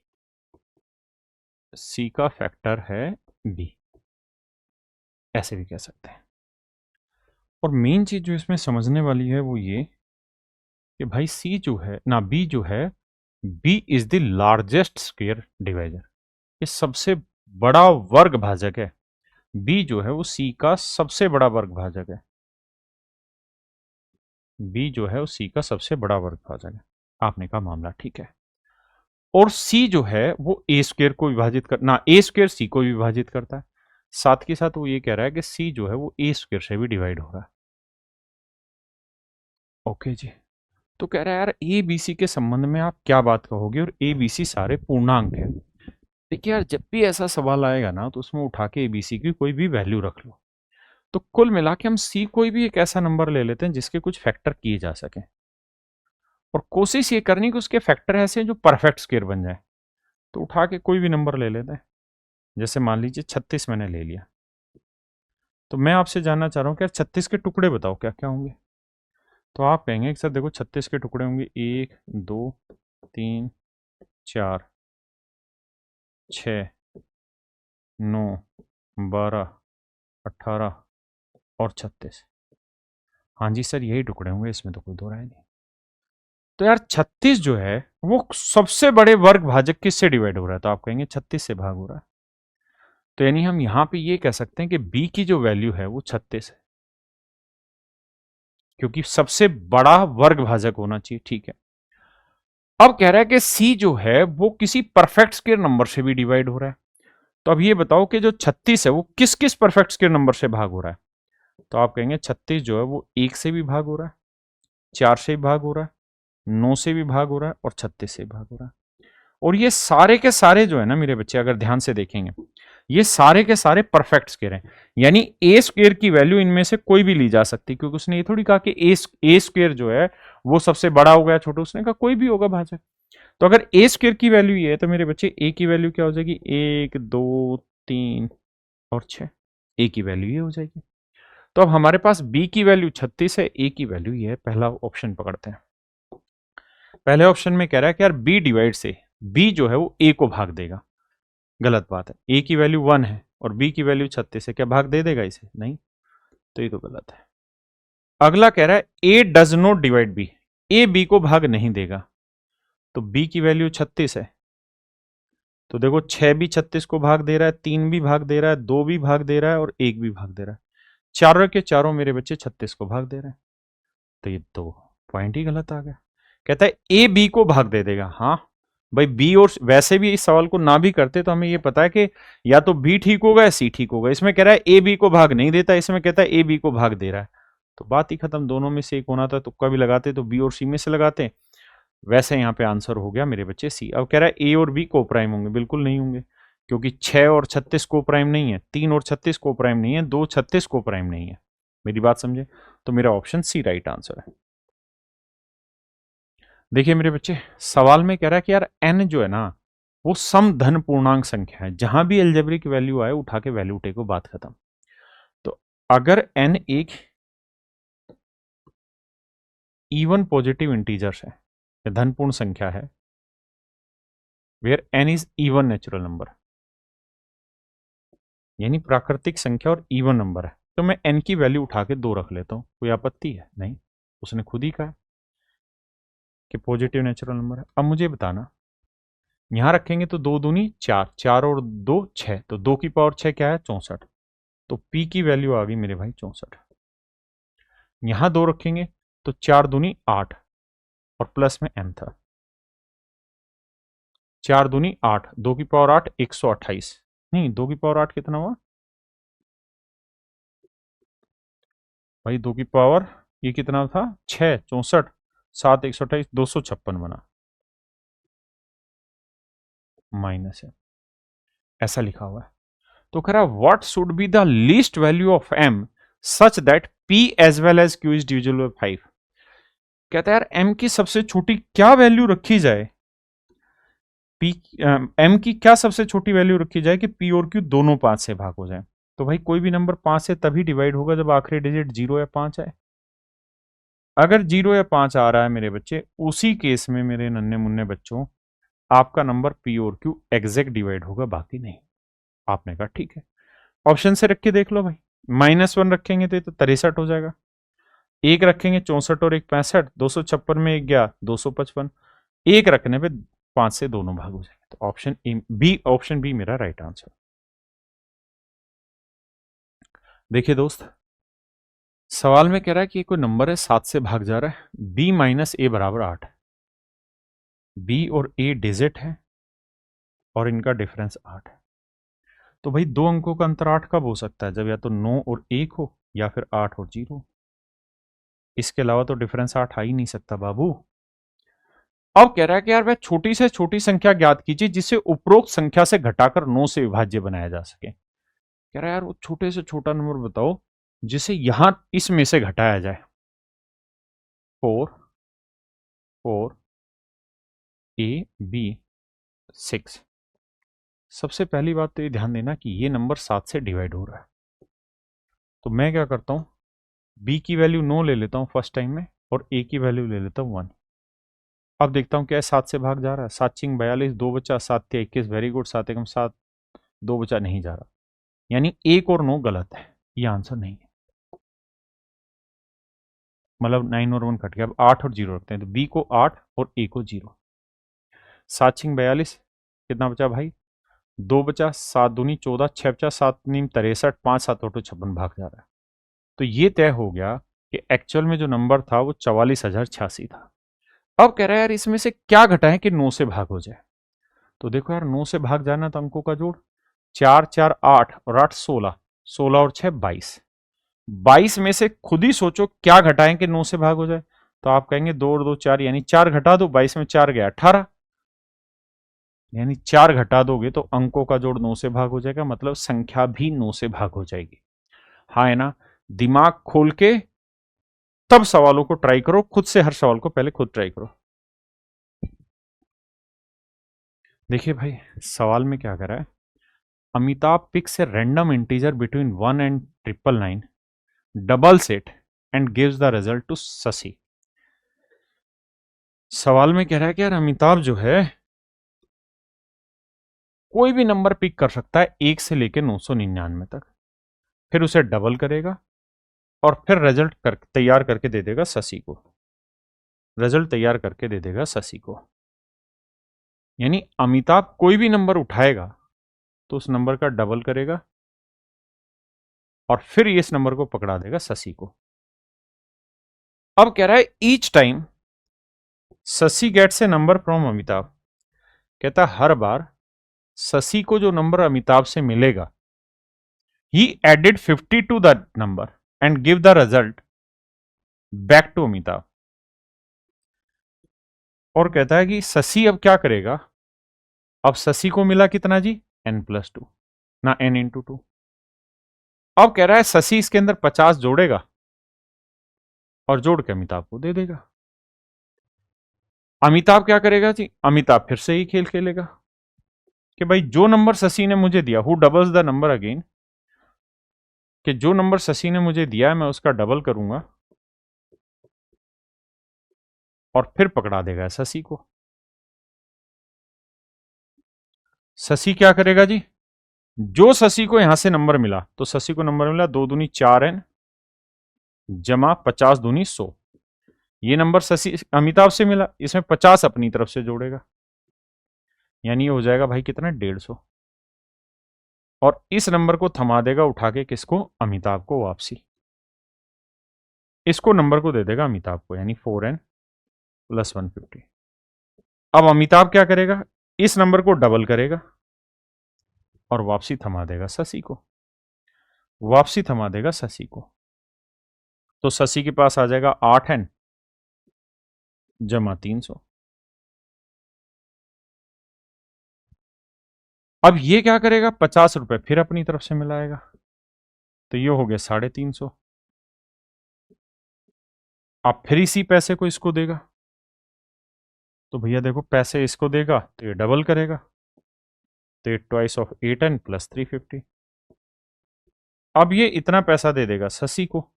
सी का फैक्टर है बी, ऐसे भी कह सकते हैं। और मेन चीज जो इसमें समझने वाली है वो ये कि भाई सी जो है ना, बी जो है, b is the largest square divisor, ये सबसे बड़ा वर्ग भाजक है। बी जो है वो सी का सबसे बड़ा वर्ग भाजक है, बी जो है वो सी का सबसे बड़ा वर्ग भाजक है। आपने कहा मामला ठीक है। और सी जो है वो ए स्क्वायर को विभाजित कर ना, ए स्क्वायर सी को विभाजित करता है। साथ के साथ वो ये कह रहा है कि सी जो है वो ए स्क्वायर से भी डिवाइड हो रहा है। ओके जी। तो कह रहा है यार ए बी सी के संबंध में आप क्या बात कहोगे, और ए बी सी सारे पूर्णांक है। देखिए यार जब भी ऐसा सवाल आएगा ना तो उसमें उठा के ए बी सी की कोई भी वैल्यू रख लो, तो कुल मिला के हम सी कोई भी एक ऐसा नंबर ले लेते हैं जिसके कुछ फैक्टर किए जा सके, और कोशिश ये करनी कि उसके फैक्टर ऐसे जो परफेक्ट स्क्वायर बन जाए। तो उठा के कोई भी नंबर ले लेते हैं, जैसे मान लीजिए 36 मैंने ले लिया, तो मैं आपसे जानना चाह रहा हूँ कि यार 36 के टुकड़े बताओ क्या क्या होंगे। तो आप कहेंगे कि सर देखो 36 के टुकड़े होंगे 1 2 3 4 6 9 12 18 और 36। हाँ जी सर यही टुकड़े होंगे, इसमें तो कोई दो राय नहीं। तो यार 36 जो है वो सबसे बड़े वर्ग भाजक किससे डिवाइड हो रहा है, तो आप कहेंगे 36 से भाग हो रहा है। तो यानी हम यहां पे ये कह सकते हैं कि b की जो वैल्यू है वो 36 है, क्योंकि सबसे बड़ा वर्ग भाजक होना चाहिए। ठीक है, अब कह रहा है कि c जो है वो किसी परफेक्ट स्क्वायर नंबर से भी डिवाइड हो रहा है। तो अब ये बताओ कि जो 36 है वो किस किस परफेक्ट स्क्वायर नंबर से भाग हो रहा है। तो आप कहेंगे 36 जो है वो 1 से भी भाग हो रहा है, 4 से भी भाग हो रहा है, 9 से भी भाग हो रहा है और 36 से भी भाग हो रहा है। और ये सारे के सारे जो है ना मेरे बच्चे, अगर ध्यान से देखेंगे, ये सारे के सारे परफेक्ट स्क्वायर हैं। यानी ए स्क्वायर की वैल्यू इनमें से कोई भी ली जा सकती, क्योंकि उसने ये थोड़ी कहा कि ए स्क्वायर जो है वो सबसे बड़ा हो गया छोटा, उसने कहा कोई भी होगा भाजक। तो अगर ए स्क्वायर की वैल्यू ये है तो मेरे बच्चे ए की वैल्यू क्या हो जाएगी, 1 2 3 और 6, ए की वैल्यू ये हो जाएगी। तो अब हमारे पास बी की वैल्यू 36 है, ए की वैल्यू ये है। पहला ऑप्शन पकड़ते हैं। पहले ऑप्शन में कह रहा है कि यार बी डिवाइड से बी जो है वो ए को भाग देगा। गलत बात है, ए की वैल्यू 1 है और बी की वैल्यू 36 है, क्या भाग दे देगा इसे, नहीं, तो ये तो गलत है। अगला कह रहा है A does not divide B, A B को भाग नहीं देगा। तो बी की वैल्यू 36 है, तो देखो 6 भी 36 को भाग दे रहा है, 3 भी भाग दे रहा है, 2 भी भाग दे रहा है और 1 भी भाग दे रहा है। चारों के चारों मेरे बच्चे 36 को भाग दे रहे हैं, तो ये तो पॉइंट ही गलत आ गया। कहता है ए बी को भाग दे देगा। हाँ भाई, बी, और वैसे भी इस सवाल को ना भी करते तो हमें ये पता है कि या तो बी ठीक होगा या सी ठीक होगा। इसमें कह रहा है ए बी को भाग नहीं देता, इसमें कहता है ए बी को भाग दे रहा है, तो बात ही खत्म। दोनों में से एक होना था, तुक्का भी लगाते तो बी और सी में से लगाते। वैसे यहाँ पे आंसर हो गया मेरे बच्चे सी। अब कह रहा है ए और बी को प्राइम होंगे, बिल्कुल नहीं होंगे, क्योंकि 6 और 36 को प्राइम नहीं है, 3 और 36 को प्राइम नहीं है, 2 36 को प्राइम नहीं है। मेरी बात समझे, तो मेरा ऑप्शन सी राइट आंसर है। देखिए मेरे बच्चे, सवाल में कह रहा है कि यार n जो है ना वो सम धन पूर्णांक संख्या है, जहां भी अलजेब्रिक वैल्यू आए उठा के वैल्यू टेको, बात खत्म। तो अगर n एक इवन पॉजिटिव इंटीजर्स है, धनपूर्ण संख्या है, where n is even natural number, यानी प्राकृतिक संख्या और इवन नंबर है, तो मैं n की वैल्यू उठा के 2 रख लेता हूं, कोई आपत्ति है, नहीं, उसने खुद ही कहा कि पॉजिटिव नेचुरल नंबर है। अब मुझे बताना, यहां रखेंगे तो 2 दूनी 4, 4 और 2 6, तो 2 की पावर 6 क्या है, 64। तो P की वैल्यू आ गई मेरे भाई 64। यहां 2 रखेंगे तो 4 दूनी 8 और प्लस में m था, 4 दूनी 8, 2 की पावर 8 128, नहीं 2 की पावर 8 कितना हुआ भाई, 2 की पावर ये कितना था 6, 64, 7 128, 256 बना, माइनस है, ऐसा लिखा हुआ है। तो कह रहा what should be the least value of m such that p as well as q is divisible by 5। कहता है यार m की सबसे छोटी क्या वैल्यू रखी जाए, p m की क्या सबसे छोटी वैल्यू रखी जाए कि p और q दोनों 5 से भाग हो जाए। तो भाई कोई भी नंबर 5 से तभी डिवाइड होगा जब आखिरी डिजिट 0 या 5 आए। अगर 0 या 5 आ रहा है मेरे बच्चे, उसी केस में मेरे नन्हे मुन्ने बच्चों आपका नंबर p और q एग्जैक्ट डिवाइड होगा, बाकी नहीं। आपने कहा ठीक है, ऑप्शन से रख के देख लो भाई। -1 रखेंगे तो ये तो 63 हो जाएगा, एक रखेंगे 64 और एक 65, 256 में एक गया 255, एक रखने पे 5 से दोनों भाग हो जाएंगे। तो ऑप्शन बी मेरा राइट आंसर। देखिए दोस्त, सवाल में कह रहा है कि कोई नंबर है 7 से भाग जा रहा है, b माइनस ए बराबर 8, b और a डिजिट है और इनका डिफरेंस 8 है। तो भाई दो अंकों का अंतर 8 कब हो सकता है, जब या तो 9 और 1 हो या फिर 8 और 0। इसके अलावा तो डिफरेंस 8 आ ही नहीं सकता बाबू। अब कह रहा है कि यार वह छोटी से छोटी संख्या ज्ञात कीजिए जिसे उपरोक्त संख्या से घटाकर 9 से विभाज्य बनाया जा सके। कह रहा है यार वो छोटे से छोटा नंबर बताओ जिसे यहां इसमें से घटाया जाए। 4 4 a b 6 सबसे पहली बात तो ये ध्यान देना कि ये नंबर 7 से डिवाइड हो रहा है। तो मैं क्या करता हूँ, बी की वैल्यू 9 ले लेता हूँ फर्स्ट टाइम में, और ए की वैल्यू ले लेता हूँ 1। अब देखता हूँ क्या है, 7 से भाग जा रहा है। 7 चिंग 42, 2 बचा, 7 के 21, वेरी गुड। 7 एकम 7, 2 बचा, नहीं जा रहा। यानी 1 और 9 गलत है, ये आंसर नहीं है। मतलब 9 और 1 कट गया। अब 8 और 0 रखते हैं, तो बी को 8 और ए को 0। 7 छिंग 42, कितना बचा भाई? 2 बचा, 7 दूनी 14, 6 बचा, 7 नीम 63, 5 7 ऑटो 56 भाग जा रहा है। तो ये तय हो गया कि एक्चुअल में जो नंबर था वो 44,086 था। अब कह रहा है यार इसमें से क्या घटाएं कि 9 से भाग हो जाए। तो देखो यार, 9 से भाग जाना तो अंकों का जोड़, 4 4 8 और 8 16, 16 और 6 22। 22 में से खुद ही सोचो क्या घटाएं कि 9 से भाग हो जाए। तो आप कहेंगे 2 और 2 4, यानी 4 घटा दो। 22 में 4 गया 18, यानी 4 घटा दोगे तो अंकों का जोड़ 9 से भाग हो जाएगा, मतलब संख्या भी 9 से भाग हो जाएगी। हाँ है ना? दिमाग खोल के तब सवालों को ट्राई करो, खुद से हर सवाल को पहले खुद ट्राई करो। देखिए भाई, सवाल में क्या कर रहा है, Amitabh picks a random integer between 1 and 999, doubles it and gives the result to Shashi. सवाल में कह रहा है कि यार अमिताभ जो है कोई भी नंबर पिक कर सकता है 1 से लेकर 999 तक, फिर उसे डबल करेगा और फिर रिजल्ट तैयार करके दे देगा शशि को। रिजल्ट तैयार करके दे देगा शशि को। यानी अमिताभ कोई भी नंबर उठाएगा तो उस नंबर का डबल करेगा और फिर इस नंबर को पकड़ा देगा शशि को। अब कह रहा है each time Shashi gets a number from Amitabh. कहता हर बार शशि को जो नंबर अमिताभ से मिलेगा, he added 50 to the number and give the result back to Amitabh. और कहता है कि शशि अब क्या करेगा, अब शशि को मिला कितना जी, n+2, ना n×2। अब कह रहा है शशि इसके अंदर 50 जोड़ेगा और जोड़ के अमिताभ को दे देगा। अमिताभ क्या करेगा जी, अमिताभ फिर से ही खेल खेलेगा कि भाई जो नंबर शशि ने मुझे दिया, who doubles the number again, कि जो नंबर शशि ने मुझे दिया है मैं उसका डबल करूंगा और फिर पकड़ा देगा शशि को। शशि क्या करेगा जी, जो शशि को यहां से नंबर मिला, तो शशि को नंबर मिला 2 दूनी 4n जमा 50 दूनी 100। ये नंबर शशि अमिताभ से मिला, इसमें 50 अपनी तरफ से जोड़ेगा, यानी ये हो जाएगा भाई कितना, 150। और इस नंबर को थमा देगा उठा के, किसको, अमिताभ को वापसी। इसको नंबर को दे देगा अमिताभ को, यानी 4n + 150। अब अमिताभ क्या करेगा, इस नंबर को डबल करेगा और वापसी थमा देगा शशि को, वापसी थमा देगा शशि को। तो शशि के पास आ जाएगा 8n जमा 300। अब ये क्या करेगा, 50 रुपए फिर अपनी तरफ से मिलाएगा, तो ये हो गया 350। अब फिर इसी पैसे को इसको देगा, तो भैया देखो पैसे इसको देगा तो ये डबल करेगा, तो ये ट्वाइस ऑफ 8n + 350। अब ये इतना पैसा दे देगा शशि को।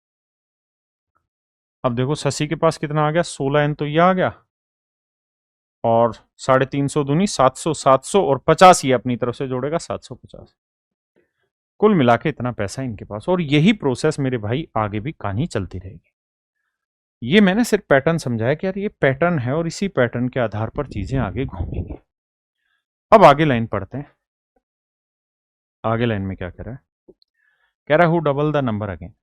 अब देखो शशि के पास कितना आ गया, 16n, तो ये आ गया, और 350 दूनी 700, 700 और 50 ये अपनी तरफ से जोड़ेगा, 750। कुल मिला के इतना पैसा इनके पास। और यही प्रोसेस मेरे भाई आगे भी कहानी चलती रहेगी। ये मैंने सिर्फ पैटर्न समझाया कि यार ये पैटर्न है और इसी पैटर्न के आधार पर चीजें आगे घूमेंगी। अब आगे लाइन पढ़ते हैं। आगे लाइन में क्या कह रहा है, कह रहा है who double the number again.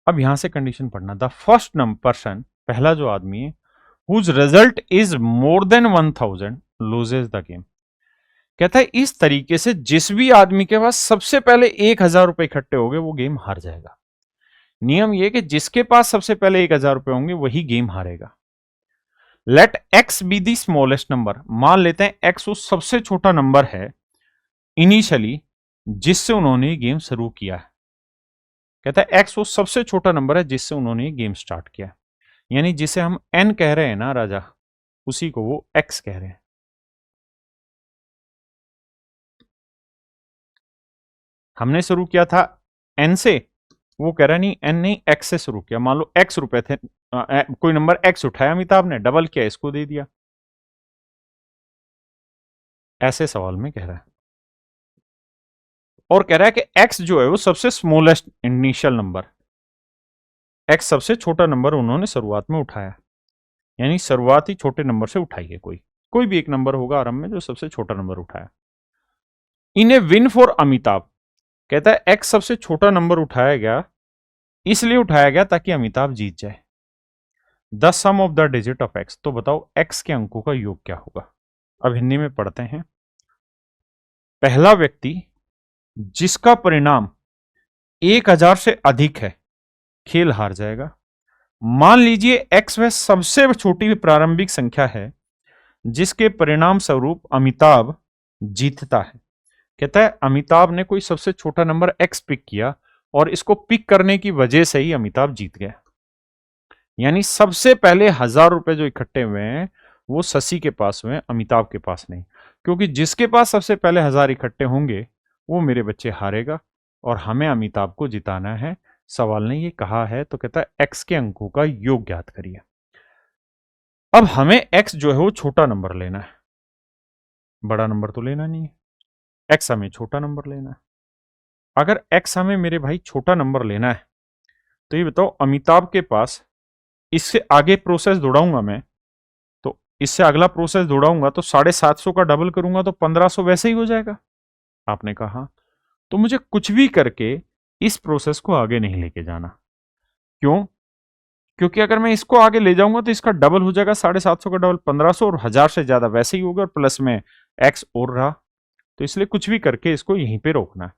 अब यहां से कंडीशन पढ़ना, द फर्स्ट पर्सन, पहला जो आदमी है, whose result is more than 1000 loses the game. कहता है इस तरीके से जिस भी आदमी के पास सबसे पहले 1000 रुपए इकट्ठे हो गए वो गेम हार जाएगा। नियम यह कि जिसके पास सबसे पहले 1000 रुपए होंगे वही गेम हारेगा। Let x be the smallest number, मान लेते हैं एक्स उस सबसे छोटा नंबर है इनिशियली जिससे उन्होंने गेम शुरू किया है। कहता है एक्स वो सबसे छोटा नंबर है जिससे उन्होंने गेम स्टार्ट किया, यानी जिसे हम एन कह रहे हैं ना राजा, उसी को वो एक्स कह रहे हैं। हमने शुरू किया था एन से, वो कह रहा नहीं एन नहीं एक्स से शुरू किया। मान लो एक्स रुपए थे, कोई नंबर एक्स उठाया अमिताभ ने, डबल किया, इसको दे दिया। ऐसे सवाल में कह रहा है, और कह रहा है कि एक्स जो है वो सबसे स्मॉलेस्ट इनिशियल नंबर, एक्स सबसे छोटा नंबर उन्होंने शुरुआत में उठाया, यानी शुरुआती छोटे नंबर से उठाइए, कोई भी एक नंबर होगा आरंभ में जो सबसे छोटा नंबर उठाया। इन ए विन फॉर अमिताभ, कहता है एक्स सबसे छोटा नंबर उठाया गया, इसलिए उठाया गया ताकि अमिताभ जीत जाए। The sum of the digit of x, तो बताओ एक्स के अंकों का योग क्या होगा। अब हिंदी में पढ़ते हैं। पहला व्यक्ति जिसका परिणाम 1000 से अधिक है खेल हार जाएगा। मान लीजिए एक्स वह सबसे छोटी प्रारंभिक संख्या है जिसके परिणाम स्वरूप अमिताभ जीतता है। कहता है अमिताभ ने कोई सबसे छोटा नंबर एक्स पिक किया और इसको पिक करने की वजह से ही अमिताभ जीत गया। यानी सबसे पहले 1000 रुपए जो इकट्ठे हुए हैं वो शशि के पास हुए, अमिताभ के पास नहीं, क्योंकि जिसके पास सबसे पहले 1000 इकट्ठे होंगे वो मेरे बच्चे हारेगा और हमें अमिताभ को जिताना है। सवाल ने ये कहा है, तो कहता है एक्स के अंकों का योग ज्ञात करिए। अब हमें एक्स जो है वो छोटा नंबर लेना है, बड़ा नंबर तो लेना नहीं है, एक्स हमें छोटा नंबर लेना है। अगर एक्स हमें मेरे भाई छोटा नंबर लेना है तो ये बताओ अमिताभ के पास, इससे आगे प्रोसेस दौड़ाऊंगा मैं, तो इससे अगला प्रोसेस दौड़ाऊंगा तो 750 का डबल करूंगा तो 1500 वैसे ही हो जाएगा। आपने कहा तो मुझे कुछ भी करके इस प्रोसेस को आगे नहीं लेके जाना। क्यों? क्योंकि अगर मैं इसको आगे ले जाऊंगा तो इसका डबल हो जाएगा, 750 का डबल 1500 और 1000 से ज्यादा वैसे ही होगा, और प्लस में एक्स और रहा, तो इसलिए कुछ भी करके इसको यहीं पे रोकना है।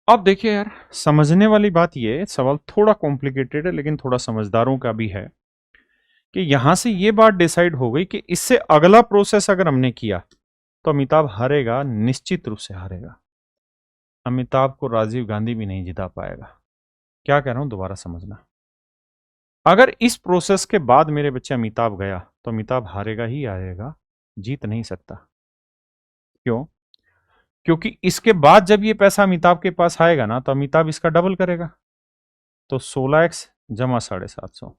अब देखिए यार, समझने वाली बात ये, सवाल थोड़ा कॉम्प्लिकेटेड है लेकिन थोड़ा समझदारों का भी है, कि यहां से ये बात डिसाइड हो गई कि इससे अगला प्रोसेस अगर हमने किया तो अमिताभ हारेगा, निश्चित रूप से हारेगा। अमिताभ को राजीव गांधी भी नहीं जिता पाएगा। क्या कह रहा हूं दोबारा समझना। अगर इस प्रोसेस के बाद मेरे बच्चे अमिताभ गया तो अमिताभ हारेगा ही हारेगा, जीत नहीं सकता। क्यों? क्योंकि इसके बाद जब ये पैसा अमिताभ के पास आएगा ना तो अमिताभ इसका डबल करेगा, तो 16x जमा 750,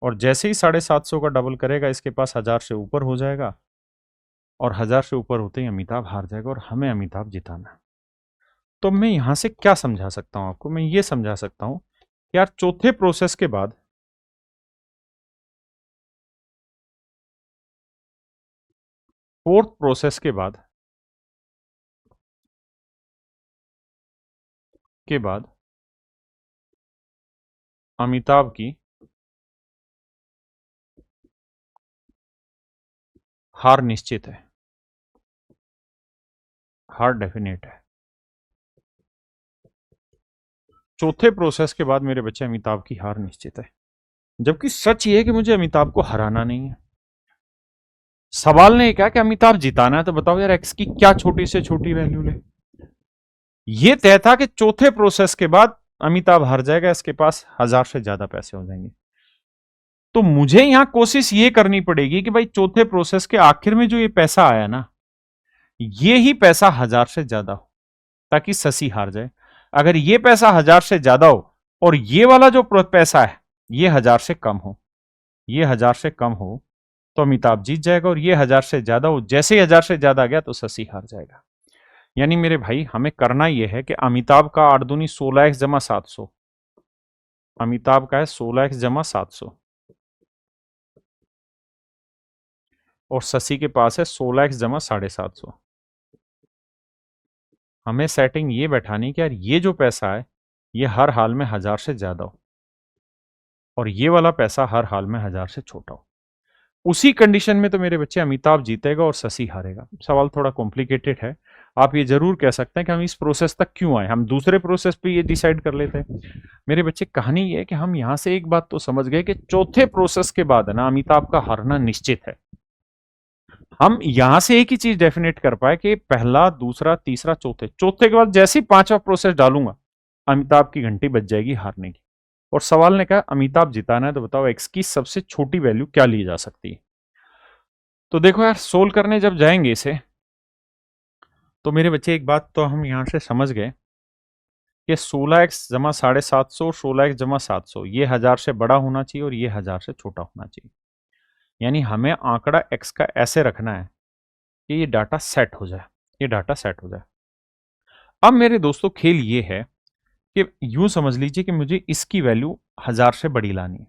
और जैसे ही 750 का डबल करेगा इसके पास 1000 से ऊपर हो जाएगा, और 1000 से ऊपर होते ही अमिताभ हार जाएगा और हमें अमिताभ जिताना है। तो मैं यहां से क्या समझा सकता हूं आपको? मैं ये समझा सकता हूं यार, चौथे प्रोसेस के बाद, फोर्थ प्रोसेस के बाद अमिताभ की हार निश्चित है, हार डेफिनेट है। चौथे प्रोसेस के बाद मेरे बच्चे अमिताभ की हार निश्चित है, जबकि सच ये है कि मुझे अमिताभ को हराना नहीं है। सवाल ने कहा कि अमिताभ जिताना है, तो बताओ यार एक्स की क्या छोटी से छोटी वैल्यू ले। ये तय था कि चौथे प्रोसेस के बाद अमिताभ हार जाएगा, इसके पास 1000 से ज्यादा पैसे हो जाएंगे। तो मुझे यहां कोशिश ये करनी पड़ेगी कि भाई चौथे प्रोसेस के आखिर में जो ये पैसा आया ना, ये ही पैसा 1000 से ज्यादा हो ताकि शशि हार जाए। अगर ये पैसा 1000 से ज्यादा हो और ये वाला जो पैसा है ये 1000 से कम हो, ये 1000 से कम हो तो अमिताभ जीत जाएगा, और ये 1000 से ज्यादा हो, जैसे ही 1000 से ज्यादा गया तो शशि हार जाएगा। यानी मेरे भाई हमें करना यह है कि अमिताभ का 8 दूनी 16x जमा 700, अमिताभ का है 16x जमा 700, और शशि के पास है 16x जमा 750। हमें सेटिंग ये बैठानी कि यार ये जो पैसा है ये हर हाल में 1000 से ज्यादा हो, और ये वाला पैसा हर हाल में 1000 से छोटा हो। उसी कंडीशन में तो मेरे बच्चे अमिताभ जीतेगा और शशि हारेगा। सवाल थोड़ा कॉम्प्लिकेटेड है, आप ये जरूर कह सकते हैं कि हम इस प्रोसेस तक क्यों आए, हम दूसरे प्रोसेस पे ये डिसाइड कर लेते हैं। मेरे बच्चे कहानी ये है कि हम यहां से एक बात तो समझ गए कि चौथे प्रोसेस के बाद है ना अमिताभ का हारना निश्चित है। हम यहां से एक ही चीज डेफिनेट कर पाए कि पहला, दूसरा, तीसरा, चौथे के बाद जैसे ही पांचवा प्रोसेस डालूंगा अमिताभ की घंटी बज जाएगी हारने की। और सवाल ने कहा अमिताभ जिताना है, तो बताओ एक्स की सबसे छोटी वैल्यू क्या ली जा सकती है। तो देखो यार, सोल्व करने जब जाएंगे इसे तो मेरे बच्चे एक बात तो हम यहां से समझ गए कि 16x जमा 750, 16x जमा 700, ये 1000 से बड़ा होना चाहिए और ये 1000 से छोटा होना चाहिए। यानी हमें आंकड़ा x का ऐसे रखना है कि ये डाटा सेट हो जाए, ये डाटा सेट हो जाए। अब मेरे दोस्तों खेल ये है कि यूं समझ लीजिए कि मुझे इसकी वैल्यू 1000 से बड़ी लानी है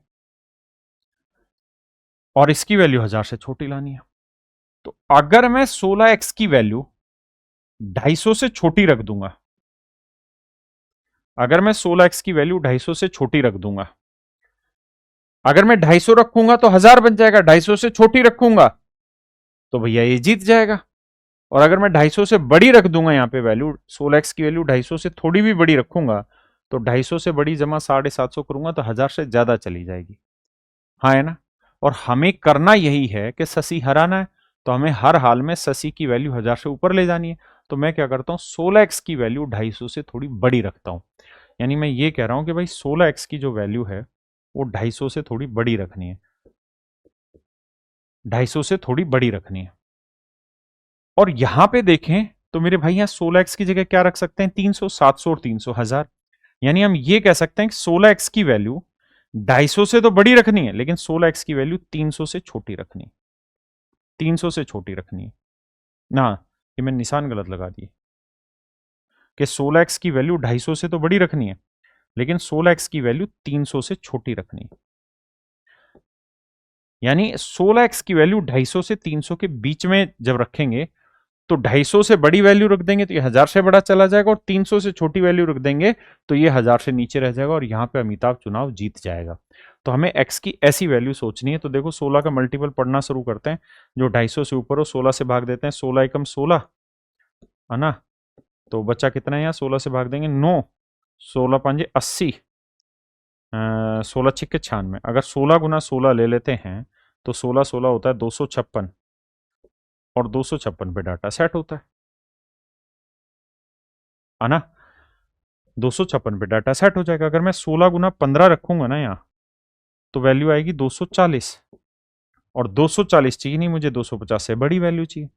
और इसकी वैल्यू 1000 से छोटी लानी है। तो अगर मैं 16x की वैल्यू 250 से छोटी रख दूंगा, अगर मैं 16x की वैल्यू 250 से छोटी रख दूंगा, अगर मैं 250 रखूंगा तो 1000 बन जाएगा, 250 से छोटी रखूंगा तो भैया ये जीत जाएगा। और अगर मैं 250 से बड़ी रख दूंगा, यहां पे वैल्यू 16x की वैल्यू 250 से थोड़ी भी बड़ी रखूंगा तो 250 से बड़ी जमा 750 करूंगा तो 1000 से ज्यादा चली जाएगी। हाँ है ना। और हमें करना यही है कि शशि हराना है, तो हमें हर हाल में शशि की वैल्यू 1000 से ऊपर ले जानी है। तो मैं क्या करता हूं, 16x की वैल्यू 250 से थोड़ी बड़ी रखता हूं। यानी मैं ये कह रहा हूं कि भाई 16x की जो वैल्यू है वो 250 से थोड़ी बड़ी रखनी है, 250 से थोड़ी बड़ी रखनी है। और यहां पे देखें तो मेरे भाई यहां 16x की जगह क्या रख सकते हैं, 300, 700 और 300, 1000। यानी हम ये कह सकते हैं कि 16x की वैल्यू 250 से तो बड़ी रखनी है, लेकिन 16x की वैल्यू 300 से छोटी रखनी है, 300 से छोटी रखनी है ना। ये मैंने निशान गलत लगा दिए कि 16x की वैल्यू 250 से तो बड़ी रखनी है, लेकिन 16x की वैल्यू 300 से छोटी रखनी है। यानी 16x की वैल्यू 250 से 300 के बीच में जब रखेंगे तो 250 से बड़ी वैल्यू रख देंगे तो ये 1000 से बड़ा चला जाएगा, और 300 से छोटी वैल्यू रख देंगे तो ये 1000 से नीचे रह जाएगा और यहां पे अमिताभ चुनाव जीत जाएगा। तो हमें x की ऐसी वैल्यू सोचनी है। तो देखो 16 का मल्टीपल पढ़ना शुरू करते हैं, जो 250 से ऊपर हो 16 से भाग देते हैं, 16 एकम 16 है ना। तो बच्चा कितना है, यहाँ 16 से भाग देंगे 9, 16 पंजे 80, 16 छिक्के 96। अगर 16 गुना 16 ले लेते हैं तो 16 16 होता है 256, और 256 पे डाटा सेट होता है ना। 256 पे डाटा सेट हो जाएगा। अगर मैं 16 गुना 15 रखूंगा ना यहाँ, तो वैल्यू आएगी 240, और 240 चाहिए नहीं मुझे, 250 से बड़ी वैल्यू चाहिए।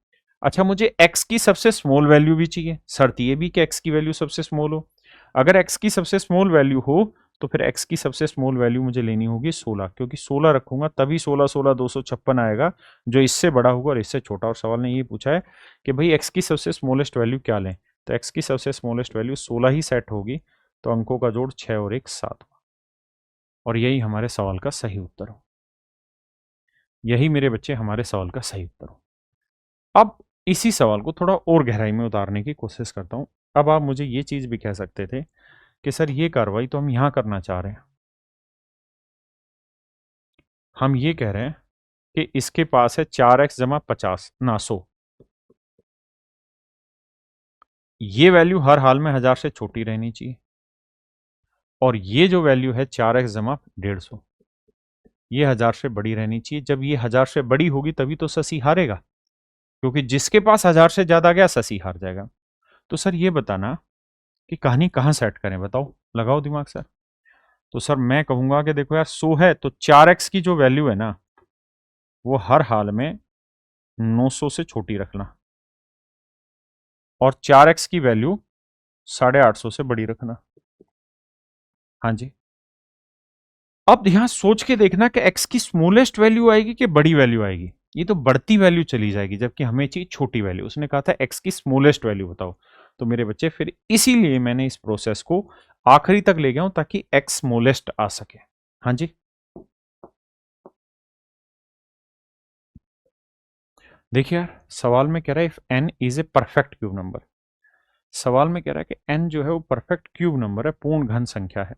अच्छा, मुझे x की सबसे स्मॉल वैल्यू भी चाहिए, शर्त ये भी कि x की वैल्यू सबसे स्मॉल हो। अगर x की सबसे स्मॉल वैल्यू हो तो फिर x की सबसे स्मॉल वैल्यू मुझे लेनी होगी 16, क्योंकि 16 रखूंगा तभी 16 16 256 आएगा, जो इससे बड़ा होगा और इससे छोटा। और सवाल ने ये पूछा है कि भाई x की सबसे स्मॉलेस्ट वैल्यू क्या लें, तो x की सबसे स्मॉलेस्ट वैल्यू 16 ही सेट होगी। तो अंकों का जोड़ 6 और 1 7, और यही हमारे सवाल का सही उत्तर हो। यही मेरे बच्चे हमारे सवाल का सही उत्तर हो। अब इसी सवाल को थोड़ा और गहराई में उतारने की कोशिश करता हूं। अब आप मुझे ये चीज भी कह सकते थे कि सर ये कार्रवाई तो हम यहां करना चाह रहे हैं, हम ये कह रहे हैं कि इसके पास है 4x जमा 50 ना 100, ये वैल्यू हर हाल में 1000 से छोटी रहनी चाहिए, और ये जो वैल्यू है 4x जमा 150, ये 1000 से बड़ी रहनी चाहिए। जब ये 1000 से बड़ी होगी तभी तो शशि हारेगा, क्योंकि जिसके पास 1000 से ज्यादा गया शशि हार जाएगा। तो सर ये बताना कि कहानी कहां सेट करें, बताओ, लगाओ दिमाग सर। तो सर मैं कहूंगा कि देखो यार 100 है तो 4x की जो वैल्यू है ना वो हर हाल में 900 से छोटी रखना, और 4x की वैल्यू 850 से बड़ी रखना। हाँ जी। अब यहां सोच के देखना कि x की स्मॉलेस्ट वैल्यू आएगी कि बड़ी वैल्यू आएगी। ये तो बढ़ती वैल्यू चली जाएगी, जबकि हमें चाहिए छोटी वैल्यू। उसने कहा था x की स्मॉलेस्ट वैल्यू बताओ। तो मेरे बच्चे फिर इसीलिए मैंने इस प्रोसेस को आखिरी तक ले गया हूं ताकि x स्मॉलेस्ट आ सके। हाँ जी। देखिए यार, सवाल में कह रहा है if n is a perfect cube number. सवाल में कह रहा है कि n जो है वो परफेक्ट क्यूब नंबर है, पूर्ण घन संख्या है,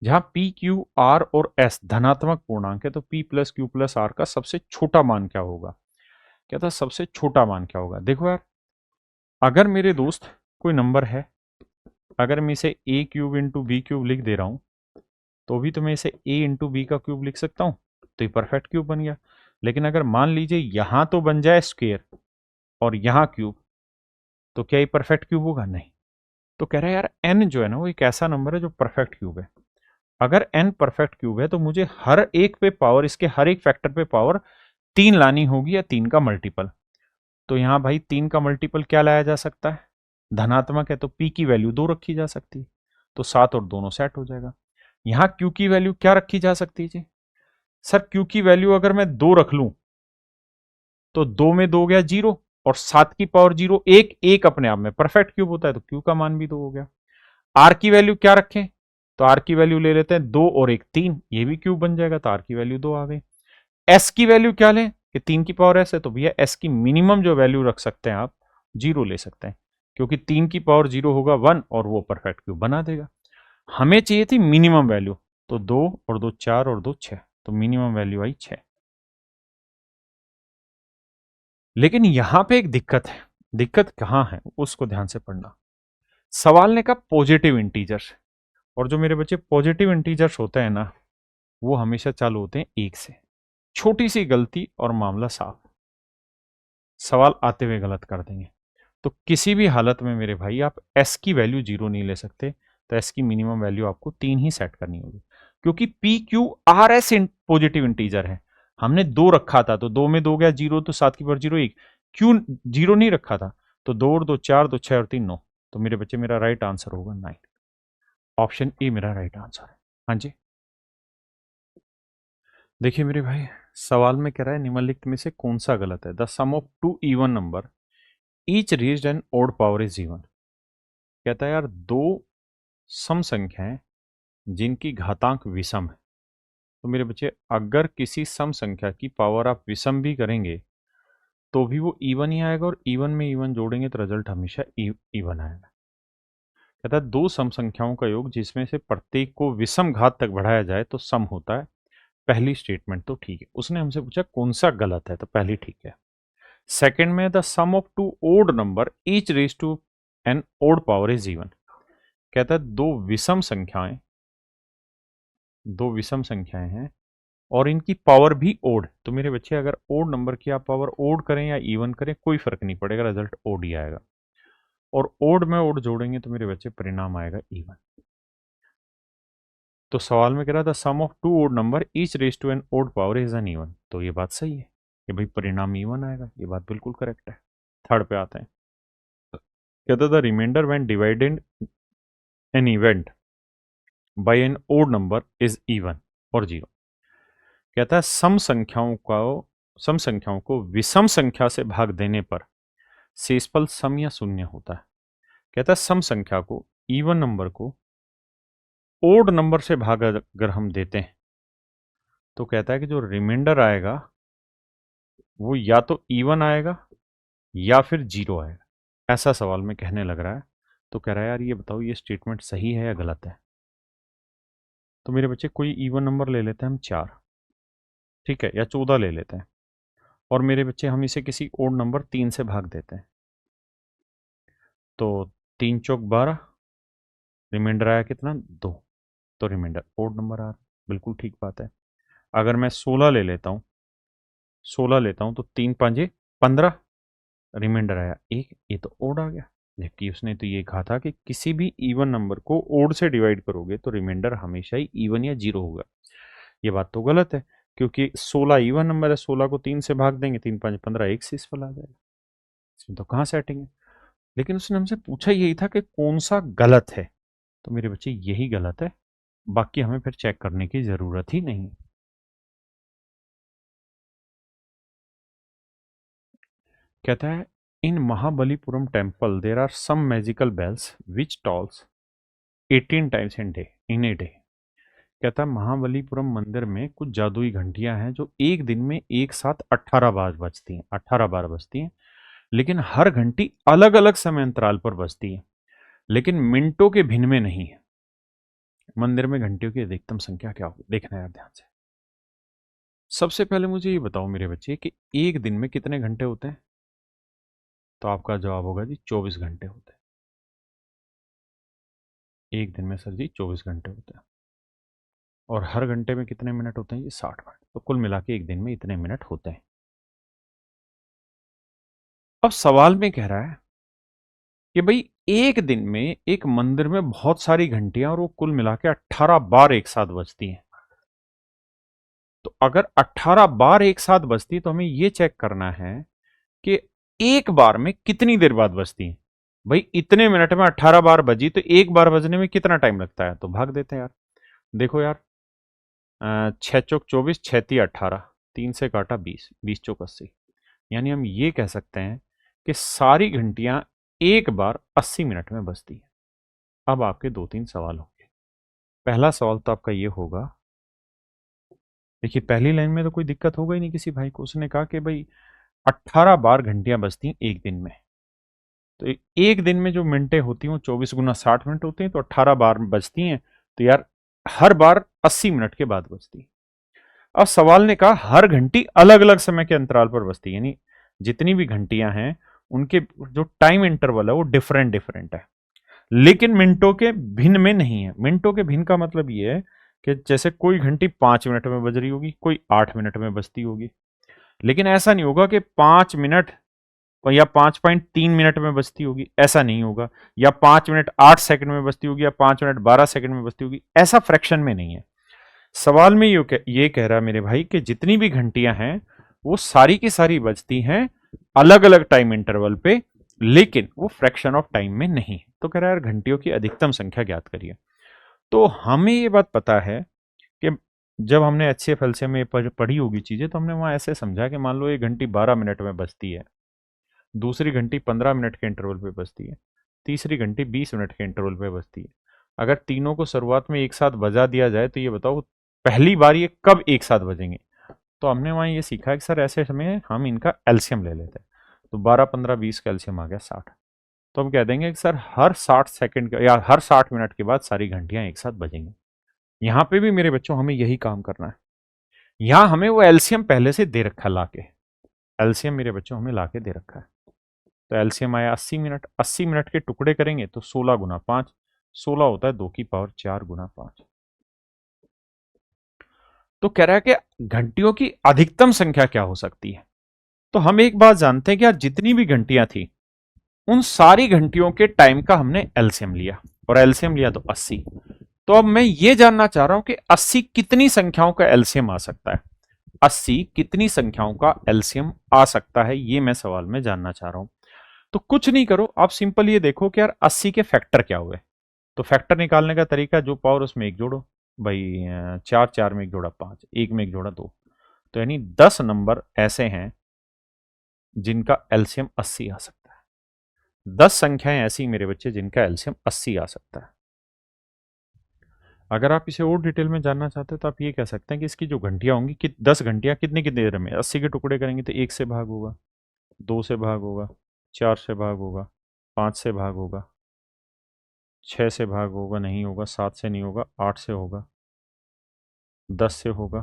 जहां p q r और s धनात्मक पूर्णांक है। तो p plus q plus r का सबसे छोटा मान क्या होगा, क्या था सबसे छोटा मान क्या होगा। देखो यार, अगर मेरे दोस्त कोई नंबर है, अगर मैं इसे a cube into b cube लिख दे रहा हूं, तो भी तो मैं इसे a इंटू बी का क्यूब लिख सकता हूं, तो ये परफेक्ट क्यूब बन गया। लेकिन अगर मान लीजिए यहां तो बन जाए स्क्वेयर और यहां क्यूब, तो क्या ये परफेक्ट क्यूब होगा, नहीं। तो कह रहा है यार n जो है ना वो एक ऐसा नंबर है जो परफेक्ट क्यूब है। अगर n परफेक्ट क्यूब है तो मुझे हर एक पे पावर, इसके हर एक फैक्टर पे पावर 3 लानी होगी, या 3 का मल्टीपल। तो यहां भाई 3 का मल्टीपल क्या लाया जा सकता है, धनात्मक है तो p की वैल्यू 2 रखी जा सकती है। तो 7 और दोनों सेट हो जाएगा। यहां क्यू की वैल्यू क्या रखी जा सकती है जी? सर क्यू की वैल्यू अगर मैं 2 रख लूं तो 2 में 2 गया 0 और 7 की पावर 0 एक, एक अपने आप में परफेक्ट क्यूब होता है, तो क्यू का मान भी 2 हो गया। आर की वैल्यू क्या रखें? तो आर की वैल्यू ले लेते हैं 2 और 1 3, ये भी क्यूब बन जाएगा, तो आर की वैल्यू 2 आ गई। एस की वैल्यू क्या लें कि 3 की पावर एस है, तो भैया एस की मिनिमम जो वैल्यू रख सकते हैं आप 0 ले सकते हैं, क्योंकि 3 की पावर 0 होगा 1 और वो परफेक्ट क्यूब बना देगा। हमें चाहिए थी मिनिमम वैल्यू, तो 2 और 2 4 और 2 6, तो मिनिमम वैल्यू आई 6। लेकिन यहां पे एक दिक्कत है। दिक्कत कहां है उसको ध्यान से पढ़ना। सवाल ने कहा पॉजिटिव इंटीजर्स, और जो मेरे बच्चे पॉजिटिव इंटीजर्स होते हैं ना, वो हमेशा चालू होते हैं 1 से। छोटी सी गलती और मामला साफ, सवाल आते हुए गलत कर देंगे। तो किसी भी हालत में मेरे भाई आप एस की वैल्यू 0 नहीं ले सकते, तो एस की मिनिमम वैल्यू आपको 3 ही सेट करनी होगी, क्योंकि P Q R S positive integer है। हमने 2 रखा था, तो 2 में 2 गया 0, तो 7 की पावर 0 1, क्यों 0 नहीं रखा था, तो 2 और 2 4, 2 6 और 3 9, तो मेरे बच्चे मेरा राइट आंसर होगा 9। ऑप्शन ए मेरा राइट आंसर है। हाँ जी, देखिए मेरे भाई, सवाल में कह रहा है निम्नलिखित में से कौन सा गलत है? The sum of two even number each raised and odd power is even. कहता है यार दो सम संख्याएं जिनकी घातांक विषम है, तो मेरे बच्चे अगर किसी सम संख्या की पावर आप विषम भी करेंगे तो भी वो इवन ही आएगा, और इवन में इवन जोड़ेंगे तो रिजल्ट हमेशा इवन आएगा। कहता है दो सम संख्याओं का योग जिसमें से प्रत्येक को विषम घात तक बढ़ाया जाए तो सम होता है। पहली स्टेटमेंट तो ठीक है। उसने हमसे पूछा कौन सा गलत है, तो पहली ठीक है। सेकंड में the sum of two odd number each raise to an odd power is even. कहता है दो विषम संख्याएं हैं और इनकी पावर भी ओड, तो मेरे बच्चे अगर ओड नंबर की आप पावर ओड करें या इवन करें कोई फर्क नहीं पड़ेगा, रिजल्ट ओड ही आएगा। और ओड में ओड जोड़ेंगे तो मेरे बच्चे परिणाम आएगा इवन। तो सवाल में कह रहा था sum of two odd number each raise to an odd power is an even, तो ये बात सही है कि भाई परिणाम इवन आएगा, ये बात बिल्कुल करेक्ट है। थर्ड पे आते हैं। कहता था reminder when divided an event by an odd number is even और जीरो। कहता है सम संख्याओं को विषम संख्या से भाग देने पर शेषफल सम या शून्य होता है। कहता है सम संख्या को, इवन नंबर को ओड नंबर से भाग अगर हम देते हैं तो कहता है कि जो रिमाइंडर आएगा वो या तो इवन आएगा या फिर जीरो आएगा। ऐसा सवाल में कहने लग रहा है। तो कह रहा है यार ये बताओ ये स्टेटमेंट सही है या गलत है? तो मेरे बच्चे कोई इवन नंबर ले लेते हैं हम 4, ठीक है, या 14 ले लेते हैं, और मेरे बच्चे हम इसे किसी ओड नंबर 3 से भाग देते हैं, तो 3 चौक 12, रिमाइंडर आया कितना 2, तो रिमाइंडर ओड नंबर आ रहा, बिल्कुल ठीक बात है। अगर मैं 16 ले लेता हूँ, 16 लेता हूँ तो 3 पांजे 15, रिमाइंडर आया 1, ये तो ओड आ गया। जबकि उसने तो ये कहा था कि किसी भी इवन नंबर को ओड से डिवाइड करोगे तो रिमाइंडर हमेशा ही इवन या जीरो होगा। ये बात तो गलत है, क्योंकि 16 इवन नंबर है, 16 को 3 से भाग देंगे, 3 5 15, एक शेषफल आ जाएगा। इसमें तो कहाँ सेटिंग है? लेकिन उसने हमसे पूछा यही था कि कौन सा गलत है, तो मेरे बच्चे यही गलत है, बाकी हमें फिर चेक करने की जरूरत ही नहीं। कहता है in Mahabalipuram temple there are some magical bells which tolls 18 times in a day. कहता है महाबलीपुरम मंदिर में कुछ जादुई घंटियां हैं जो एक दिन में एक साथ 18 बार बजती हैं, 18 बार बजती हैं, लेकिन हर घंटी अलग अलग समय अंतराल पर बजती है, लेकिन मिनटों के भिन्न में नहीं है। मंदिर में घंटियों की अधिकतम संख्या क्या होगी? देखना यार ध्यान से। सबसे पहले मुझे ये बताओ मेरे बच्चे कि एक दिन में कितने घंटे होते हैं? तो आपका जवाब होगा जी 24 घंटे होते हैं। एक दिन में सर जी 24 घंटे होते हैं, और हर घंटे में कितने मिनट होते हैं? ये 60 मिनट, तो कुल मिला के एक दिन में इतने मिनट होते हैं। अब सवाल में कह रहा है कि भाई एक दिन में एक मंदिर में बहुत सारी घंटियां और वो कुल मिला के 18 बार एक साथ बजती हैं। तो अगर 18 बार एक साथ बजती है तो हमें यह चेक करना है कि एक बार में कितनी देर बाद बजती है। भाई इतने मिनट में 18 बार बजी तो एक बार बजने में कितना टाइम लगता है, तो भाग देते हैं यार। देखो यार, 6 चौक 24, 6 × 3 = 18, 3 से काटा 20, 20 चौक 80। यानी हम ये कह सकते हैं कि सारी घंटियां एक बार 80 मिनट में बजती हैं। अब आपके 2-3 सवाल होंगे। पहला सवाल तो आपका ये होगा, देखिए पहली लाइन में तो कोई दिक्कत होगा ही नहीं किसी भाई को। उसने कहा कि भाई 18 बार घंटियां बजती हैं एक दिन में, तो एक दिन में जो मिनटें होती हैं वो 24 × 60 मिनट होते हैं, तो 18 बार बजती हैं, तो यार हर बार 80 मिनट के बाद बजती है। अब सवाल ने कहा हर घंटी अलग अलग समय के अंतराल पर बजती है, यानी जितनी भी घंटियां हैं उनके जो टाइम इंटरवल है वो डिफरेंट डिफरेंट है, लेकिन मिनटों के भिन्न में नहीं है। मिनटों के भिन्न का मतलब ये है कि जैसे कोई घंटी 5 मिनट में बज रही होगी, कोई 8 मिनट में बजती होगी, लेकिन ऐसा नहीं होगा कि 5 मिनट या 5.3 मिनट में बजती होगी, ऐसा नहीं होगा। या 5 मिनट 8 सेकंड में बजती होगी, या 5 मिनट 12 सेकंड में बजती होगी, ऐसा फ्रैक्शन में नहीं है। सवाल में ये कह रहा है मेरे भाई कि जितनी भी घंटियां हैं वो सारी की सारी बजती हैं अलग अलग टाइम इंटरवल पे, लेकिन वो फ्रैक्शन ऑफ टाइम में नहीं है। तो कह रहा है यार घंटियों की अधिकतम संख्या ज्ञात करिए। तो हमें ये बात पता है कि जब हमने HCF LCM में पढ़ी होगी चीजें, तो हमने वहां ऐसे समझा कि मान लो एक घंटी 12 मिनट में बजती है, दूसरी घंटी 15 मिनट के इंटरवल पे बजती है, तीसरी घंटी 20 मिनट के इंटरवल पे बजती है। अगर तीनों को शुरुआत में एक साथ बजा दिया जाए तो ये बताओ पहली बार ये कब एक साथ बजेंगे। तो हमने वहाँ ये सीखा कि सर ऐसे समय हम इनका एलसीएम ले लेते हैं। तो 12 15 20 का एलसीएम आ गया 60। तो हम कह देंगे कि सर हर 60 सेकंड या हर 60 मिनट के बाद सारी घंटियां एक साथ बजेंगी। यहाँ पे भी मेरे बच्चों हमें यही काम करना है। यहाँ हमें वो एलसीएम पहले से दे रखा ला के, एलसीएम मेरे बच्चों हमें ला के दे रखा है। तो एलसीएम आया 80 मिनट, 80 मिनट के टुकड़े करेंगे तो 16 × 5, 16 होता है 2⁴ × 5। तो कह रहा है कि घंटियों की अधिकतम संख्या क्या हो सकती है। तो हम एक बात जानते हैं कि यार जितनी भी घंटियां थी उन सारी घंटियों के टाइम का हमने एलसीएम लिया, और एलसीएम लिया तो 80। तो अब मैं ये जानना चाह रहा हूं कि 80 कितनी संख्याओं का एलसीएम आ सकता है। 80 कितनी संख्याओं का एलसीएम आ सकता है, ये मैं सवाल में जानना चाह रहा हूं। तो कुछ नहीं करो, आप सिंपल ये देखो कि यार 80 के फैक्टर क्या हुए। तो फैक्टर निकालने का तरीका, जो पावर उसमें एक जोड़ो भाई। 4 4 में एक जोड़ा 5, एक में एक जोड़ा 2। तो यानी 10 नंबर ऐसे हैं जिनका एलसीएम 80 आ सकता है। 10 संख्याएं ऐसी मेरे बच्चे जिनका एलसीएम 80 आ सकता है। अगर आप इसे और डिटेल में जानना चाहते हो तो आप ये कह सकते हैं कि इसकी जो घंटियां होंगी कि 10 घंटियां कितनी कितनी देर में, 80 के टुकड़े करेंगे तो 1 से भाग होगा, 2 से भाग होगा, 4 से भाग होगा, 5 से भाग होगा, 6 से भाग होगा नहीं होगा, 7 से नहीं होगा, 8 से होगा, 10 से होगा,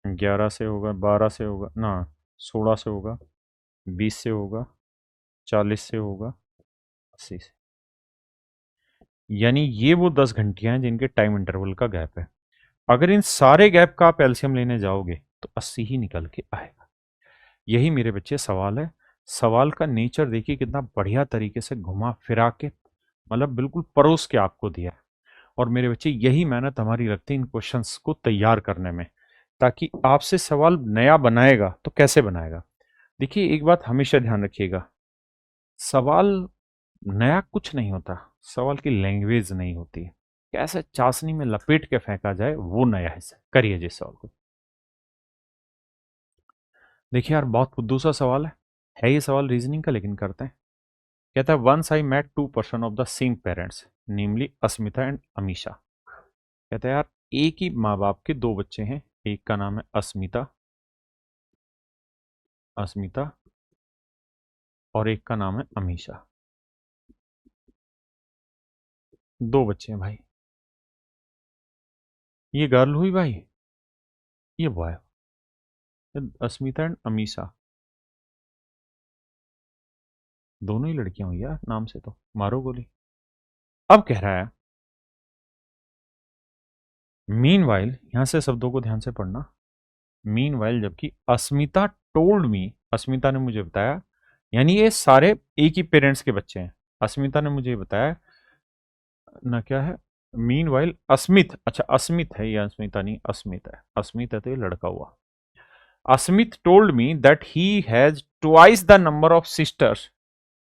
11 से होगा, 12 से होगा ना, 16 से होगा, 20 से होगा, 40 से होगा, 80 से। यानी ये वो 10 घंटियां हैं जिनके टाइम इंटरवल का गैप है। अगर इन सारे गैप का आप एलसीएम लेने जाओगे तो 80 ही निकल के आएगा। यही मेरे बच्चे सवाल है। सवाल का नेचर देखिए कितना बढ़िया तरीके से घुमा फिरा के, मतलब बिल्कुल परोस के आपको दिया है। और मेरे बच्चे यही मेहनत हमारी लगती है इन क्वेश्चंस को तैयार करने में, ताकि आपसे सवाल नया बनाएगा तो कैसे बनाएगा। देखिए एक बात हमेशा ध्यान रखिएगा, सवाल नया कुछ नहीं होता, सवाल की लैंग्वेज नहीं होती। कैसे चाशनी में लपेट के फेंका जाए वो नया हिस्सा। करिए जिस सवाल को। देखिए यार बहुत फुद्दू सा सवाल है ये सवाल रीजनिंग का, लेकिन करते हैं। कहता है once I met 2 person of the same parents namely Asmita and Amisha. कहता है यार एक ही माँ बाप के दो बच्चे हैं, एक का नाम है अस्मिता, अस्मिता, और एक का नाम है अमीशा। दो बच्चे हैं भाई। ये गर्ल हुई भाई, ये बॉय। अस्मिता एंड अमीशा दोनों ही लड़कियां हुई यार, नाम से तो मारो गोली। अब कह रहा है मीन वाइल, यहां से शब्दों को ध्यान से पढ़ना। मीन वाइल जबकि अस्मिता टोल्ड मी, अस्मिता ने मुझे बताया, यानी ये सारे एक ही पेरेंट्स के बच्चे हैं। अस्मिता ने मुझे बताया ना, क्या है मीन वाइल अस्मित, अच्छा अस्मित है ये, अस्मिता नहीं अस्मित है, अस्मित है तो ये लड़का हुआ। Asmit told me that he has twice the number of sisters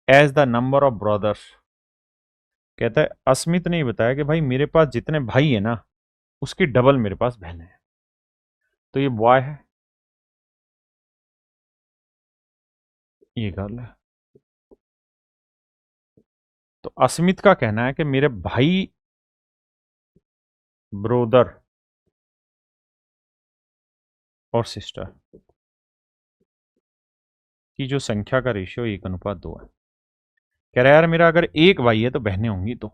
as the number of brothers. कहता है अस्मित ने बताया कि भाई मेरे पास जितने भाई है ना उसकी डबल मेरे पास बहन है। तो ये बॉय है, ये गर्ल है। तो अस्मित का कहना है कि मेरे भाई ब्रोदर और सिस्टर की जो संख्या का रेशियो 1:2 है। कह रहा है यार मेरा अगर एक भाई है तो बहनें होंगी तो।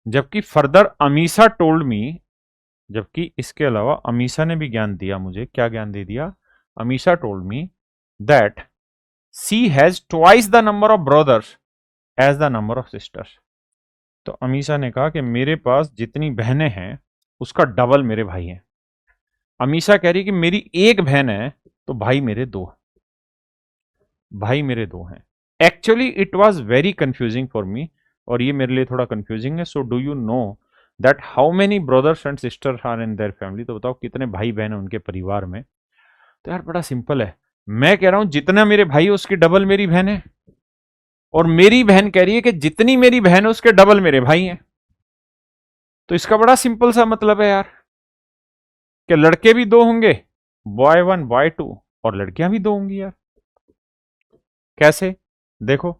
जबकि फर्दर अमीषा टोल्ड मी, जबकि इसके अलावा अमीषा ने भी ज्ञान दिया मुझे। क्या ज्ञान दे दिया? Amisha told me that she has twice the number of brothers as the number of sisters. तो अमीषा ने कहा कि मेरे पास जितनी बहनें हैं उसका डबल मेरे भाई हैं। अमीषा कह रही कि मेरी एक बहन है तो भाई मेरे दो, भाई मेरे दो हैं। Actually it was very confusing for me, और ये मेरे लिए थोड़ा कंफ्यूजिंग है। So do you know that how many brothers and sisters are in their family? तो बताओ कितने भाई बहन हैं उनके परिवार में। तो यार बड़ा सिंपल है, मैं कह रहा हूं जितना मेरे भाई है उसकी डबल मेरी बहन है, और मेरी बहन कह रही है कि जितनी मेरी बहन है उसके डबल मेरे भाई हैं। तो इसका बड़ा सिंपल सा मतलब है यार कि लड़के भी दो होंगे, बॉय वन बॉय टू, और लड़कियां भी दो होंगी यार। कैसे? देखो,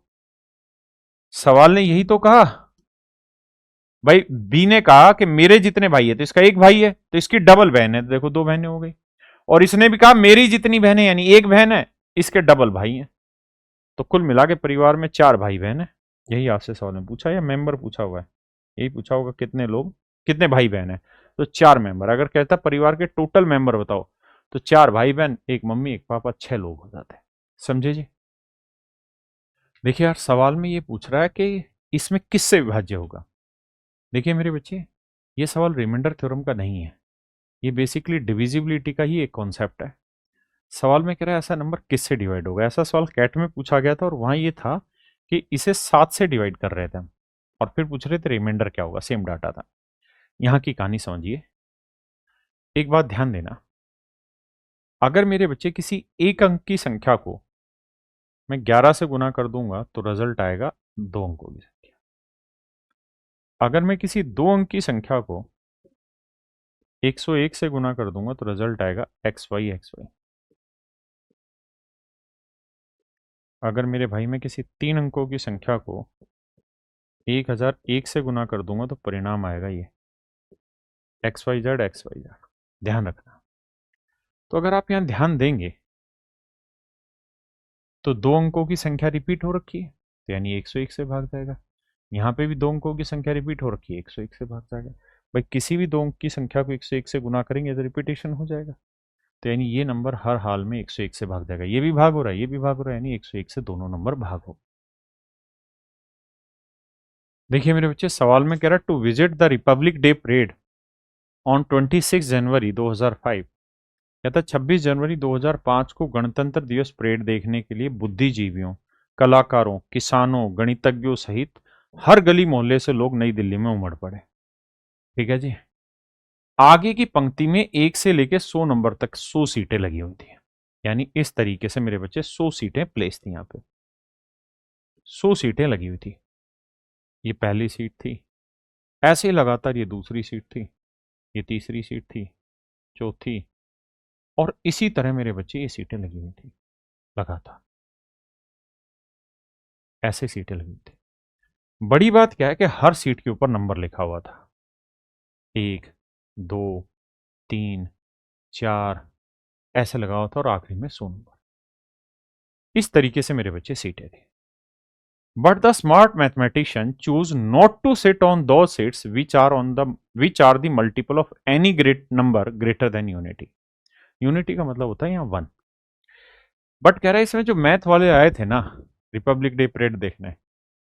सवाल ने यही तो कहा भाई। बी ने कहा कि मेरे जितने भाई है तो इसका एक भाई है तो इसकी डबल बहन है, तो देखो दो बहनें हो गई। और इसने भी कहा मेरी जितनी बहनें यानी एक बहन है, इसके डबल भाई हैं। तो कुल मिला के परिवार में 4 भाई बहन है। यही आपसे सवाल में पूछा या मेंबर पूछा हुआ है? यही पूछा होगा कितने लोग, कितने भाई बहन है। तो 4 मेंबर। अगर कहता परिवार के टोटल मेंबर बताओ तो 4 भाई बहन, एक मम्मी एक पापा, 6 लोग हो जाते हैं। समझे जी? देखिए यार सवाल में ये पूछ रहा है कि इसमें किससे विभाज्य होगा। देखिए मेरे बच्चे, ये सवाल रिमाइंडर थ्योरम का नहीं है, ये बेसिकली डिविजिबिलिटी का ही एक कॉन्सेप्ट है। सवाल में कह रहा है ऐसा नंबर किससे डिवाइड होगा। ऐसा सवाल कैट में पूछा गया था और वहां ये था कि इसे 7 से डिवाइड कर रहे थे हम, और फिर पूछ रहे थे रिमाइंडर क्या होगा। सेम डाटा था। यहाँ की कहानी समझिए। एक बात ध्यान देना, अगर मेरे बच्चे किसी एक अंक की संख्या को मैं 11 से गुना कर दूंगा तो रिजल्ट आएगा 2 अंकों की संख्या। अगर मैं किसी 2 अंक की संख्या को 101 से गुना कर दूंगा तो रिजल्ट आएगा XY। अगर मेरे भाई मैं किसी 3 अंकों की संख्या को 1001 से गुना कर दूंगा तो परिणाम आएगा ये XYZ। ध्यान रखना। तो अगर आप यहां ध्यान देंगे तो 2 अंकों की संख्या रिपीट हो रखी है, तो यानी 101 से भाग जाएगा। यहाँ पे भी 2 अंकों की संख्या रिपीट हो रखी है, 101 से भाग जाएगा। भाई किसी भी 2 अंक की संख्या को 101 से गुना करेंगे तो रिपीटेशन हो जाएगा। तो यानी ये नंबर हर हाल में 101 से भाग जाएगा। ये भी भाग हो रहा है, ये भी भाग हो रहा है, यानी 101 से दोनों नंबर भाग हो। देखिए मेरे बच्चे, सवाल में कह रहा है to visit the Republic Day parade on 26 January 2005। कहता 26 जनवरी 2005 को गणतंत्र दिवस परेड देखने के लिए बुद्धिजीवियों, कलाकारों, किसानों, गणितज्ञों सहित हर गली मोहल्ले से लोग नई दिल्ली में उमड़ पड़े। ठीक है जी। आगे की पंक्ति में 1 से लेकर 100 नंबर तक 100 सीटें लगी हुई थी। यानी इस तरीके से मेरे बच्चे 100 सीटें प्लेस थी। यहां पे 100 सीटें लगी हुई थी। ये पहली सीट थी, ऐसे ही लगातार ये दूसरी सीट थी, ये तीसरी सीट थी, चौथी, और इसी तरह मेरे बच्चे ये सीटें लगी हुई थी लगातार। ऐसे सीटें लगी हुई थी। बड़ी बात क्या है कि हर सीट के ऊपर नंबर लिखा हुआ था, 1, 2, 3, 4, ऐसे लगा हुआ था, और आखिरी में 100 नंबर। इस तरीके से मेरे बच्चे सीटें थी। But the smart mathematician choose not to sit on those seats which are the multiple of any great number greater than unity. Unity का मतलब होता है यहाँ 1। बट कह रहा है इसमें जो मैथ वाले आए थे ना रिपब्लिक डे परेड देखने,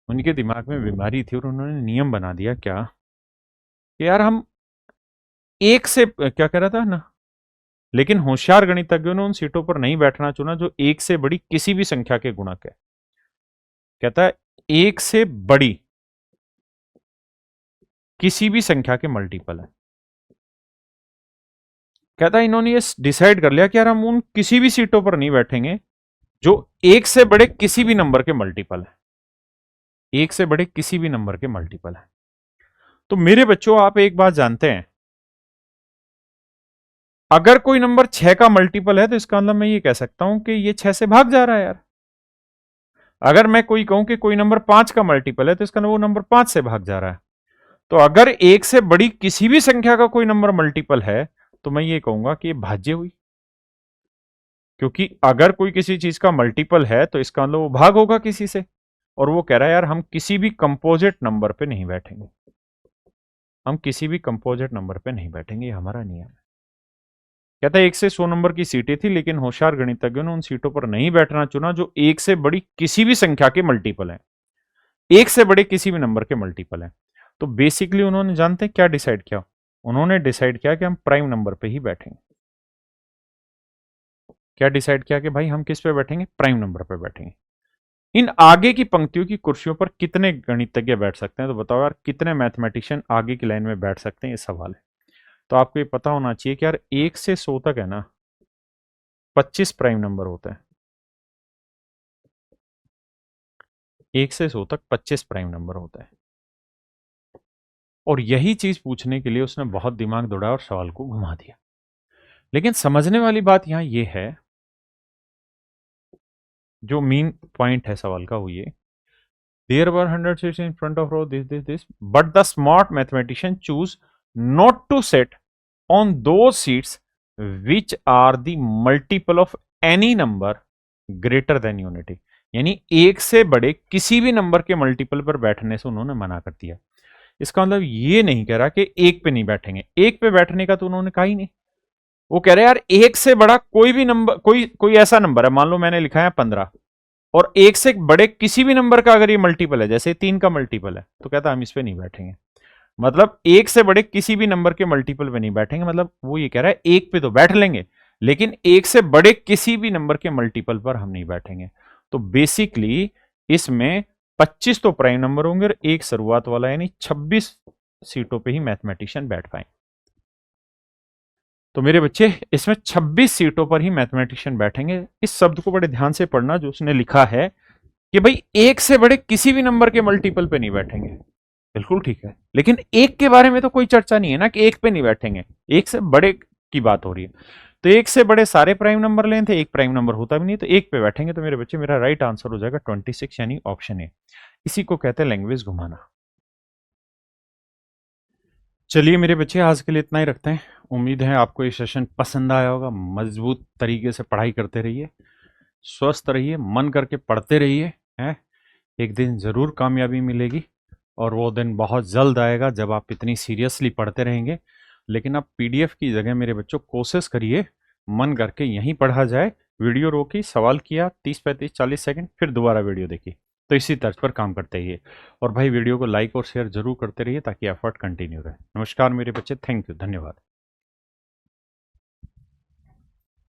उनके दिमाग में बीमारी थी और उन्होंने नियम बना दिया क्या कि यार हम एक से क्या कह रहा था ना, लेकिन होशियार गणितज्ञों ने उन सीटों पर नहीं बैठना चुना जो एक से बड़ी किसी भी संख्या के गुणक है। कहता है एक से बड़ी किसी भी संख्या के मल्टीपल है। कहता है इन्होंने ये डिसाइड कर लिया कि यार हम उन किसी भी सीटों पर नहीं बैठेंगे जो एक से बड़े किसी भी नंबर के मल्टीपल है, एक से बड़े किसी भी नंबर के मल्टीपल है। तो मेरे बच्चों, आप एक बात जानते हैं, अगर कोई नंबर 6 का मल्टीपल है तो इसका मतलब मैं ये कह सकता हूं कि ये 6 से भाग जा रहा है यार। अगर मैं कोई कहूं कि कोई नंबर 5 का मल्टीपल है तो इसका वो नंबर 5 से भाग जा रहा है। तो अगर एक से बड़ी किसी भी संख्या का कोई नंबर मल्टीपल है तो मैं ये कहूंगा कि ये भाज्य हुई, क्योंकि अगर कोई किसी चीज का मल्टीपल है तो इसका मतलब वो भाग होगा किसी से। और वो कह रहा है यार हम किसी भी कंपोजिट नंबर पे नहीं बैठेंगे, हम किसी भी कंपोजिट नंबर पे नहीं बैठेंगे, ये हमारा नियम है। कहता है 1 से 100 नंबर की सीटें थी, लेकिन होशियार गणितज्ञों ने उन सीटों पर नहीं बैठना चुना जो एक से बड़ी किसी भी संख्या के मल्टीपल है, एक से बड़े किसी भी नंबर के मल्टीपल है। तो बेसिकली उन्होंने जानते हैं क्या डिसाइड किया, उन्होंने डिसाइड किया कि हम प्राइम नंबर पे ही बैठेंगे। क्या डिसाइड किया कि भाई हम किस पे बैठेंगे, प्राइम नंबर पे बैठेंगे। इन आगे की पंक्तियों की कुर्सियों पर कितने गणितज्ञ बैठ सकते हैं, तो बताओ यार कितने मैथमेटिशियन आगे की लाइन में बैठ सकते हैं, ये सवाल है। तो आपको ये पता होना चाहिए कि यार 1 से 100 तक है ना 25 प्राइम नंबर होते हैं, 1 से 100 तक 25 प्राइम नंबर होता है। और यही चीज पूछने के लिए उसने बहुत दिमाग दौड़ाया और सवाल को घुमा दिया। लेकिन समझने वाली बात यहां ये है, जो मेन पॉइंट है सवाल का वो ये, there were 100 seats in front of row this but the smart mathematician choose not to set on those seats which are the multiple of any number greater than unity. यानी एक से बड़े किसी भी नंबर के मल्टीपल पर बैठने से उन्होंने मना कर दिया। इसका मतलब ये नहीं कह रहा कि एक पे नहीं बैठेंगे, एक पे बैठने का तो उन्होंने कहा ही नहीं। वो कह रहे हैं यार एक से बड़ा कोई भी नंबर, कोई कोई ऐसा नंबर है, मान लो मैंने लिखा है 15, और एक से बड़े किसी भी नंबर का अगर ये मल्टीपल है, जैसे 3 का मल्टीपल है, तो कहता हम इस पे नहीं बैठेंगे। मतलब एक से बड़े किसी भी नंबर के मल्टीपल पे नहीं बैठेंगे, मतलब वो ये कह रहा है एक पे तो बैठ लेंगे लेकिन एक से बड़े किसी भी नंबर के मल्टीपल पर हम नहीं बैठेंगे। तो बेसिकली इसमें 25 तो प्राइम नंबर होंगे और एक शुरुआत वाला, यानी 26 सीटों पे ही मैथमेटिशियन बैठ पाए। तो मेरे बच्चे, इसमें 26 सीटों पर ही मैथमेटिशियन बैठेंगे। इस शब्द को बड़े ध्यान से पढ़ना जो उसने लिखा है कि भाई एक से बड़े किसी भी नंबर के मल्टीपल पे नहीं बैठेंगे, बिल्कुल ठीक है, लेकिन एक के बारे में तो कोई चर्चा नहीं है ना कि एक पे नहीं बैठेंगे, एक से बड़े की बात हो रही है। तो एक से बड़े सारे प्राइम नंबर लें थे, एक प्राइम नंबर होता भी नहीं, तो एक पे बैठेंगे। तो मेरे बच्चे मेरा राइट आंसर हो जाएगा 26, यानी ऑप्शन ए। इसी को कहते हैं लैंग्वेज घुमाना। चलिए मेरे बच्चे, आज के लिए इतना ही रखते हैं। उम्मीद है आपको ये सेशन पसंद आया होगा। मजबूत तरीके से पढ़ाई करते रहिए, स्वस्थ रहिए, मन करके पढ़ते रहिए, हैं। एक दिन ज़रूर कामयाबी मिलेगी और वो दिन बहुत जल्द आएगा जब आप इतनी सीरियसली पढ़ते रहेंगे। लेकिन आप पीडीएफ की जगह मेरे बच्चों कोशिश करिए मन करके यहीं पढ़ा जाए। वीडियो रोकी, सवाल किया 30-35-40 सेकंड, फिर दोबारा वीडियो देखी। तो इसी तर्ज पर काम करते रहिए। और भाई वीडियो को लाइक और शेयर जरूर करते रहिए ताकि एफर्ट कंटिन्यू रहे। नमस्कार मेरे बच्चे, थैंक यू, धन्यवाद।